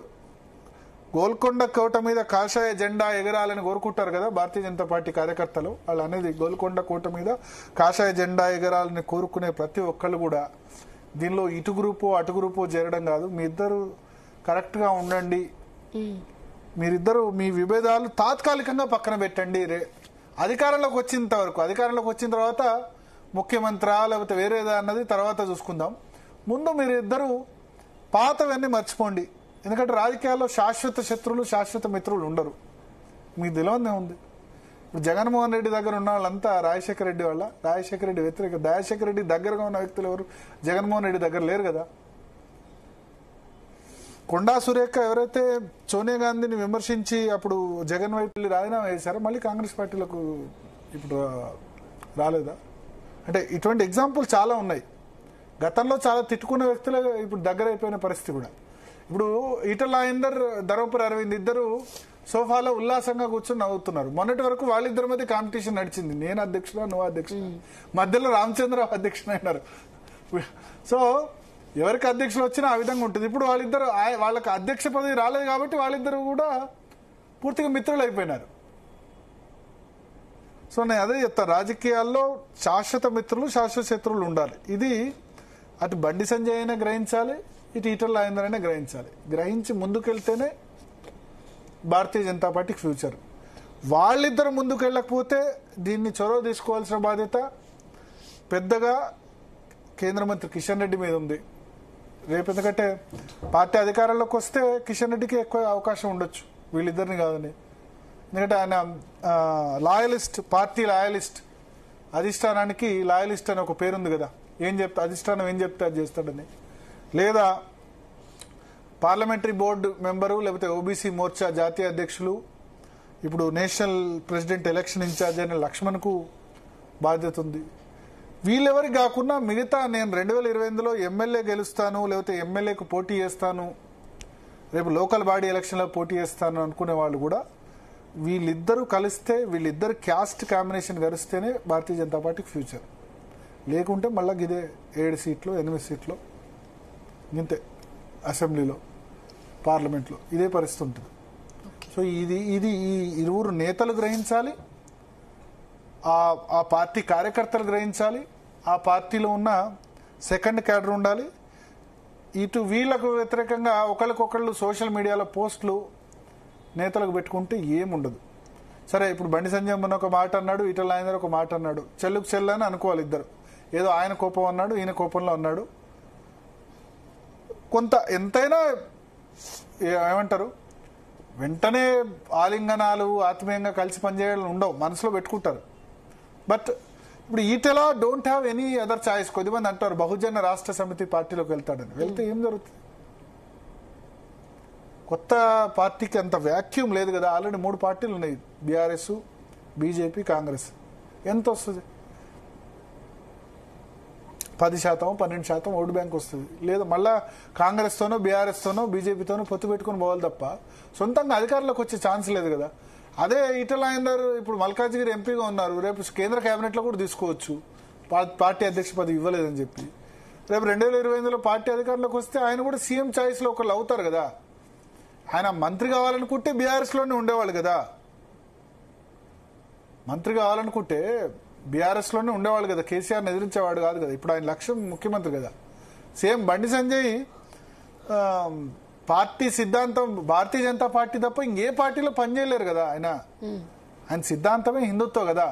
గోల్కొండ కోట మీద కాషాయ జెండా ఎగరాలని కోరుకుంటారు కదా భారతీయ జనతా పార్టీ కార్యకర్తలు, వాళ్ళు అనేది గోల్కొండ కోట మీద కాషాయ జెండా ఎగరాలని కోరుకునే ప్రతి ఒక్కళ్ళు కూడా దీనిలో ఇటు గ్రూపు అటు గ్రూపు చేరడం కాదు. మీ ఇద్దరు కరెక్ట్ గా ఉండండి, మీరిద్దరు మీ విభేదాలు తాత్కాలికంగా పక్కన పెట్టండి. అధికారంలోకి వచ్చేంత వరకు, అధికారంలోకి వచ్చిన తర్వాత ముఖ్యమంత్రి లేకపోతే వేరేదా అన్నది తర్వాత చూసుకుందాం. ముందు మీరిద్దరు పాతవన్నీ మర్చిపోండి. ఎందుకంటే రాజకీయాల్లో శాశ్వత శత్రువులు శాశ్వత మిత్రులు ఉండరు. మీకు తెలియదే ఉంది. ఇప్పుడు జగన్మోహన్ రెడ్డి దగ్గర ఉన్న వాళ్ళంతా రాజశేఖర రెడ్డి వాళ్ళ, రాజశేఖర రెడ్డి వ్యతిరేక, రాజశేఖర రెడ్డి దగ్గరగా ఉన్న వ్యక్తులు ఎవరు జగన్మోహన్ రెడ్డి దగ్గర లేరు కదా. కొండా సురేఖ ఎవరైతే సోనియా గాంధీని విమర్శించి అప్పుడు జగన్ వైపు రాజీనామా చేశారో మళ్ళీ కాంగ్రెస్ పార్టీలకు ఇప్పుడు రాలేదా? అంటే ఇటువంటి ఎగ్జాంపుల్ చాలా ఉన్నాయి. గతంలో చాలా తిట్టుకున్న వ్యక్తులే ఇప్పుడు దగ్గర అయిపోయిన పరిస్థితి కూడా. ఇప్పుడు ఈటల రాజేందర్, ధర్మపురి అరవింద్ ఇద్దరు సోఫాలో ఉల్లాసంగా కూర్చొని నవ్వుతున్నారు. మొన్నటి వరకు వాళ్ళిద్దరి మధ్య కాంపిటీషన్ నడిచింది, నేను అధ్యక్షుడు నువ్వు అధ్యక్షుడు, మధ్యలో రామచంద్రరావు అధ్యక్షుడు అయినారు. సో ఎవరికి అధ్యక్షులు వచ్చినా ఆ విధంగా ఉంటుంది. ఇప్పుడు వాళ్ళిద్దరు వాళ్ళకి అధ్యక్ష పదవి రాలేదు కాబట్టి వాళ్ళిద్దరు కూడా పూర్తిగా మిత్రులు అయిపోయినారు. సో నేను అదే చెప్తాను, రాజకీయాల్లో శాశ్వత మిత్రులు శాశ్వత శత్రువులు ఉండాలి. ఇది అటు బండి సంజయ్ అయినా గ్రహించాలి, ఇటు ఈటల రాజేందర్ అయినా గ్రహించాలి. గ్రహించి ముందుకెళ్తేనే భారతీయ జనతా పార్టీకి ఫ్యూచర్. వాళ్ళిద్దరు ముందుకు వెళ్ళకపోతే దీన్ని చొరవ తీసుకోవాల్సిన బాధ్యత పెద్దగా కేంద్ర మంత్రి కిషన్ రెడ్డి మీద ఉంది రేపు. ఎందుకంటే పార్టీ అధికారంలోకి వస్తే కిషన్ రెడ్డికి ఎక్కువ అవకాశం ఉండొచ్చు, వీళ్ళిద్దరిని కాదని. ఎందుకంటే ఆయన లాయలిస్ట్, పార్టీ లాయలిస్ట్, అధిష్టానానికి లాయలిస్ట్ అని ఒక పేరుంది కదా. ఏం చెప్తా అధిష్టానం ఏం చెప్తే అది చేస్తాడని. లేదా పార్లమెంటరీ బోర్డు మెంబరు, లేకపోతే ఓబీసీ మోర్చా జాతీయ అధ్యక్షులు, ఇప్పుడు నేషనల్ ప్రెసిడెంట్ ఎలక్షన్ ఇన్ఛార్జ్ అయిన లక్ష్మణ్కు బాధ్యత ఉంది. వీళ్ళెవరికి కాకుండా మిగతా నేను 2028లో ఎమ్మెల్యే గెలుస్తాను, లేకపోతే ఎమ్మెల్యేకు పోటీ చేస్తాను, రేపు లోకల్ బాడీ ఎలక్షన్లో పోటీ చేస్తాను అనుకునే వాళ్ళు కూడా వీళ్ళిద్దరూ కలిస్తే, వీళ్ళిద్దరు క్యాస్ట్ కాంబినేషన్ కలిస్తేనే భారతీయ జనతా పార్టీకి ఫ్యూచర్. లేకుంటే మళ్ళీ ఇదే 7 సీట్లు 8 సీట్లు ఇంతే, అసెంబ్లీలో పార్లమెంట్లో ఇదే పరిస్థితి ఉంటుంది. సో ఇది ఈ ఇరువురు నేతలు గ్రహించాలి, ఆ పార్టీ కార్యకర్తలు గ్రహించాలి, ఆ పార్టీలో ఉన్న సెకండ్ క్యాడర్ ఉండాలి. ఇటు వీళ్లకు వ్యతిరేకంగా ఒకరికొకళ్ళు సోషల్ మీడియాలో పోస్టులు నేతలకు పెట్టుకుంటే ఏముండదు. సరే ఇప్పుడు బండి సంజయ్ మొన్న ఒక మాట అన్నాడు, ఈటల రాజేందర్ ఒక మాట అన్నాడు, చెల్లుకు చెల్లని అనుకోవాలి ఇద్దరు. ఏదో ఆయన కోపం అన్నాడు, ఈయన కోపంలో అన్నాడు. కొంత ఎంతైనా ఏమంటారు, వెంటనే ఆలింగనాలు ఆత్మీయంగా కలిసి పనిచేయడం ఉండవు, మనసులో పెట్టుకుంటారు. బట్ ఇప్పుడు Etela don't have any other choice. కొద్దిమంది అంటారు బహుజన రాష్ట్ర సమితి పార్టీలోకి వెళ్తాడని. వెళ్తే ఏం జరుగుతుంది? కొత్త పార్టీకి అంత వ్యాక్యూమ్ లేదు కదా, ఆల్రెడీ 3 పార్టీలు ఉన్నాయి, బీఆర్ఎస్, బీజేపీ, కాంగ్రెస్. ఎంత వస్తుంది? 10%, 12% ఓటు బ్యాంక్ వస్తుంది. లేదా మళ్ళా కాంగ్రెస్తోనో బీఆర్ఎస్తోనో బీజేపీతోనో పొత్తు పెట్టుకుని పోవాలి తప్ప సొంతంగా అధికారంలోకి వచ్చే ఛాన్స్ లేదు కదా. అదే ఈటల రాజేందర్ ఇప్పుడు మల్కాజ్గిరి ఎంపీగా ఉన్నారు, రేపు కేంద్ర కేబినెట్లో కూడా తీసుకోవచ్చు, పార్టీ అధ్యక్ష పదవి ఇవ్వలేదని చెప్పి. రేపు 2025లో పార్టీ అధికారంలోకి వస్తే ఆయన కూడా సీఎం ఛాయిస్ లో ఒకళ్ళు అవుతారు కదా. ఆయన మంత్రి కావాలనుకుంటే బీఆర్ఎస్ లోనే ఉండేవాళ్ళు కదా, మంత్రి కావాలనుకుంటే బీఆర్ఎస్ లోనే ఉండేవాళ్ళు కదా, కేసీఆర్ని ఎదిరించేవాడు కాదు కదా. ఇప్పుడు ఆయన లక్ష్యం ముఖ్యమంత్రి కదా. సేమ్ బండి సంజయ్ పార్టీ సిద్ధాంతం భారతీయ జనతా పార్టీ తప్ప ఇంకే పార్టీలో పనిచేయలేరు కదా. ఆయన సిద్ధాంతమే హిందుత్వం కదా.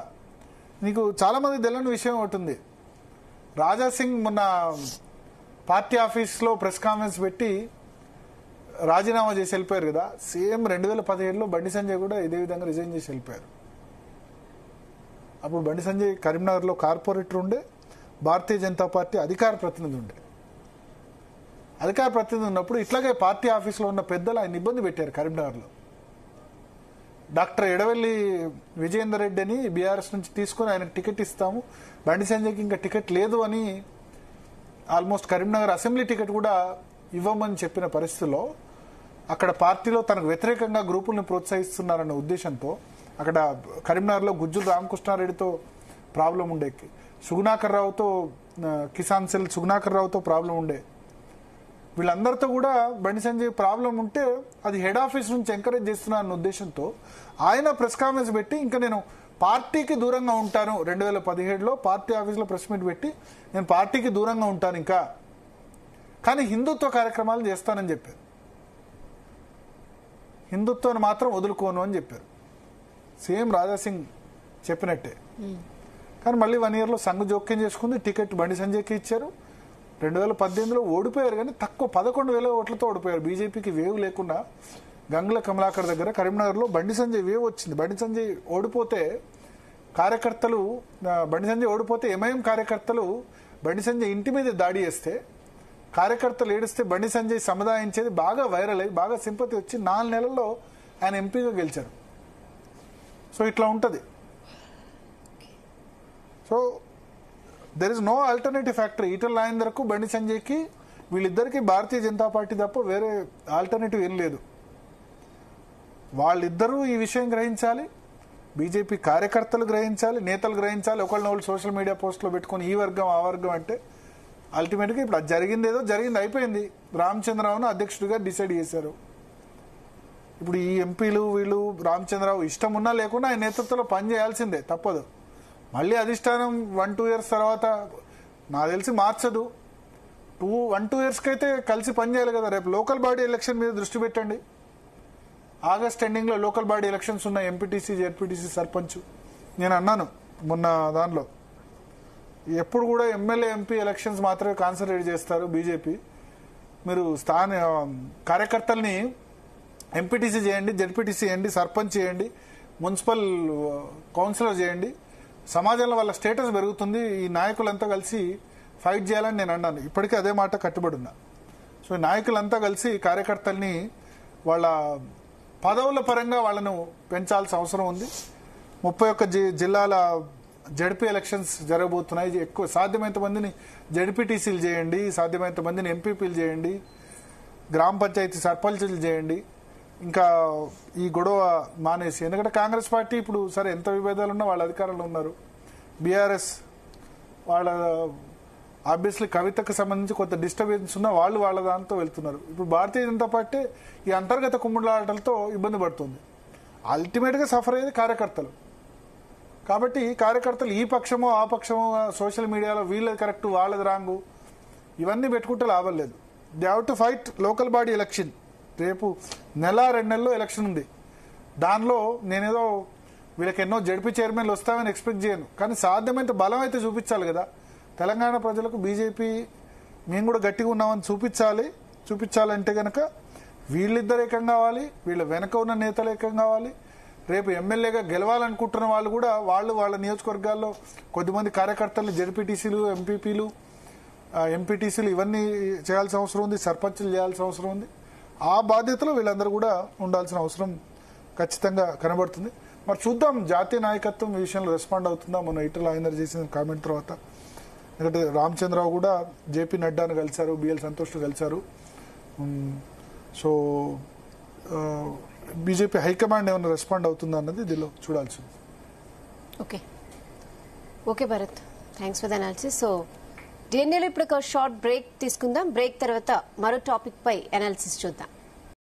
నీకు చాలా మంది తెలియని విషయం ఒకటి ఉంది. రాజాసింగ్ మొన్న పార్టీ ఆఫీస్లో ప్రెస్ కాన్ఫరెన్స్ పెట్టి రాజీనామా చేసి వెళ్ళిపోయారు కదా. సేమ్ 2017లో బండి సంజయ్ కూడా ఇదే విధంగా రిజైన్ చేసి వెళ్ళిపోయారు. అప్పుడు బండి సంజయ్ కరీంనగర్లో కార్పొరేటర్ ఉండే, భారతీయ జనతా పార్టీ అధికార ప్రతినిధి ఉండే. అధికార ప్రతినిధి ఉన్నప్పుడు ఇట్లాగే పార్టీ ఆఫీసులో ఉన్న పెద్దలు ఆయన ఇబ్బంది పెట్టారు కరీంనగర్లో. డాక్టర్ ఎడవెల్లి విజయేందర్ రెడ్డి అని బీఆర్ఎస్ నుంచి తీసుకుని ఆయనకు టికెట్ ఇస్తాము, బండి సంజయ్కి ఇంకా టికెట్ లేదు అని ఆల్మోస్ట్ కరీంనగర్ అసెంబ్లీ టికెట్ కూడా ఇవ్వమని చెప్పిన పరిస్థితుల్లో అక్కడ పార్టీలో తనకు వ్యతిరేకంగా గ్రూపుల్ని ప్రోత్సహిస్తున్నారన్న ఉద్దేశంతో అక్కడ కరీంనగర్లో గుజ్జుల రామకృష్ణారెడ్డితో ప్రాబ్లం ఉండే, సుగుణాకర్ రావుతో కిసాన్ సెల్ సుగుణాకర్ రావుతో ప్రాబ్లం ఉండే. వీళ్ళందరితో కూడా బండి సంజయ్ ప్రాబ్లం ఉంటే అది హెడ్ ఆఫీస్ నుంచి ఎంకరేజ్ చేస్తున్నా అన్న ఉద్దేశంతో ఆయన ప్రెస్ కాన్ఫరెన్స్ పెట్టి ఇంకా నేను పార్టీకి దూరంగా ఉంటాను, 2017లో పార్టీ ఆఫీస్లో ప్రెస్ మీట్ పెట్టి నేను పార్టీకి దూరంగా ఉంటాను ఇంకా, కానీ హిందుత్వ కార్యక్రమాలు చేస్తానని చెప్పారు. హిందుత్వాన్ని మాత్రం వదులుకోను అని చెప్పారు. సేమ్ రాజాసింగ్ చెప్పినట్టే. కానీ మళ్ళీ 1 yearలో సంఘ జోక్యం చేసుకుంది, టికెట్ బండి సంజయ్కి ఇచ్చారు. 2018లో ఓడిపోయారు, కానీ తక్కువ 11,000 ఓట్లతో ఓడిపోయారు. బీజేపీకి వేవ్ లేకుండా గంగుల కమలాకర్ దగ్గర కరీంనగర్లో బండి సంజయ్ వేవ్ వచ్చింది. బండి సంజయ్ ఓడిపోతే ఎంఐఎం కార్యకర్తలు బండి సంజయ్ ఇంటి మీద దాడి చేస్తే కార్యకర్తలు ఏడిస్తే బండి సంజయ్ సముదాయించేది బాగా వైరల్ అయ్యి బాగా సింపతి వచ్చి 4 నెలల్లో ఆయన ఎంపీగా గెలిచారు. సో ఇట్లా ఉంటుంది. So there is no alternative factor. Etela రాజేందర్కు బండి సంజయ్కి వీళ్ళిద్దరికి భారతీయ జనతా పార్టీ తప్ప వేరే ఆల్టర్నేటివ్ ఏం లేదు. వాళ్ళిద్దరూ ఈ విషయం గ్రహించాలి, బీజేపీ కార్యకర్తలు గ్రహించాలి, నేతలు గ్రహించాలి. ఒకళ్ళనొకళ్ళు సోషల్ మీడియా పోస్టులో పెట్టుకుని ఈ వర్గం ఆ వర్గం అంటే అల్టిమేట్గా ఇప్పుడు అది జరిగింది అయిపోయింది. రామచంద్రరావును అధ్యక్షుడిగా డిసైడ్ చేశారు. ఇప్పుడు ఈ ఎంపీలు వీళ్ళు రామచంద్రరావు ఇష్టం ఉన్నా లేకున్నా ఆయన నేతృత్వంలో పనిచేయాల్సిందే, తప్పదు. మళ్ళీ అధిష్టానం 1-2 years తర్వాత నాకు తెలిసి మార్చదు. 1-2 yearsకి అయితే కలిసి పనిచేయాలి కదా. రేపు లోకల్ బాడీ ఎలక్షన్ మీద దృష్టి పెట్టండి. ఆగస్ట్ ఎండింగ్లో లోకల్ బాడీ ఎలక్షన్స్ ఉన్నాయి, ఎంపీటీసీ, జెడ్పీటీసీ, సర్పంచ్. నేను అన్నాను మొన్న దానిలో, ఎప్పుడు కూడా ఎమ్మెల్యే ఎంపీ ఎలక్షన్స్ మాత్రమే కాన్సన్ట్రేట్ చేస్తారు బీజేపీ. మీరు కార్యకర్తల్ని ఎంపీటీసీ చేయండి, జెడ్పీటీసీ చేయండి, సర్పంచ్ చేయండి, మున్సిపల్ కౌన్సిలర్ చేయండి. సమాజంలో వాళ్ళ స్టేటస్ పెరుగుతుంది. ఈ నాయకులంతా కలిసి ఫైట్ చేయాలని నేను అన్నాను. ఇప్పటికీ అదే మాట కట్టుబడి ఉన్నా. సో ఈ నాయకులంతా కలిసి కార్యకర్తల్ని వాళ్ళ పదవుల పరంగా వాళ్ళను పెంచాల్సిన అవసరం ఉంది. 31 జిల్లాల జడ్పీ ఎలక్షన్స్ జరగబోతున్నాయి. ఎక్కువ సాధ్యమైనంత మందిని జడ్పీటీసీలు చేయండి, సాధ్యమైనంత మందిని ఎంపీపీలు చేయండి, గ్రామ పంచాయతీ సర్పంచులు చేయండి. ఇంకా ఈ గొడవ మానేసి, ఎందుకంటే కాంగ్రెస్ పార్టీ ఇప్పుడు సరే ఎంత విభేదాలు ఉన్నా వాళ్ళ అధికారంలో ఉన్నారు. బీఆర్ఎస్ వాళ్ళ ఆబ్వియస్లీ కవితకు సంబంధించి కొంత డిస్టర్బెన్స్ ఉన్నా వాళ్ళు వాళ్ళ దాంతో వెళ్తున్నారు. ఇప్పుడు భారతీయ జనతా పార్టీ ఈ అంతర్గత కుమ్ములాటలతో ఇబ్బంది పడుతుంది. అల్టిమేట్గా సఫర్ అయ్యేది కార్యకర్తలు. కాబట్టి కార్యకర్తలు ఈ పక్షమో ఆ పక్షమో సోషల్ మీడియాలో వీళ్ళది కరెక్ట్ వాళ్ళది రాంగు ఇవన్నీ పెట్టుకుంటే లాభం లేదు. They have to fight local body election. రేపు 1-2 నెలల్లో ఎలక్షన్ ఉంది. దానిలో నేనేదో వీళ్ళకి ఎన్నో జడ్పీ చైర్మన్లు వస్తామని ఎక్స్పెక్ట్ చేయను, కానీ సాధ్యమైనంత బలం అయితే చూపించాలి కదా. తెలంగాణ ప్రజలకు బీజేపీ మేము కూడా గట్టిగా ఉన్నామని చూపించాలంటే కనుక వీళ్ళిద్దరు ఏకం కావాలి, వీళ్ళ వెనక ఉన్న నేతలు ఏకం కావాలి. రేపు ఎమ్మెల్యేగా గెలవాలనుకుంటున్న వాళ్ళు కూడా వాళ్ళ నియోజకవర్గాల్లో కొద్దిమంది కార్యకర్తలు జడ్పీటీసీలు, ఎంపీపీలు, ఎంపీటీసీలు ఇవన్నీ చేయాల్సిన అవసరం ఉంది, సర్పంచ్లు చేయాల్సిన అవసరం ఉంది. ఆ బాధ్యతలో వీళ్ళందరూ కూడా ఉండాల్సిన అవసరం ఖచ్చితంగా కనబడుతుంది. మరి చూద్దాం జాతీయ నాయకత్వం ఈ విషయంలో రెస్పాండ్ అవుతుందా. మొన్న ఈటల రాజేందర్ చేసిన కామెంట్ తర్వాత, ఎందుకంటే రామచంద్రరావు కూడా జేపీ నడ్డాను కలిశారు, బిఎల్ సంతోష్ను కలిశారు. సో బీజేపీ హైకమాండ్ ఏమైనా రెస్పాండ్ అవుతుందా అన్నది దీనిలో చూడాల్సింది. Okay Bharat, thanks for the analysis. So డిఎన్ఏలో ఇప్పుడు ఒక షార్ట్ బ్రేక్ తీసుకుందాం. బ్రేక్ తర్వాత మరో టాపిక్ పై అనాలిసిస్ చూద్దాం.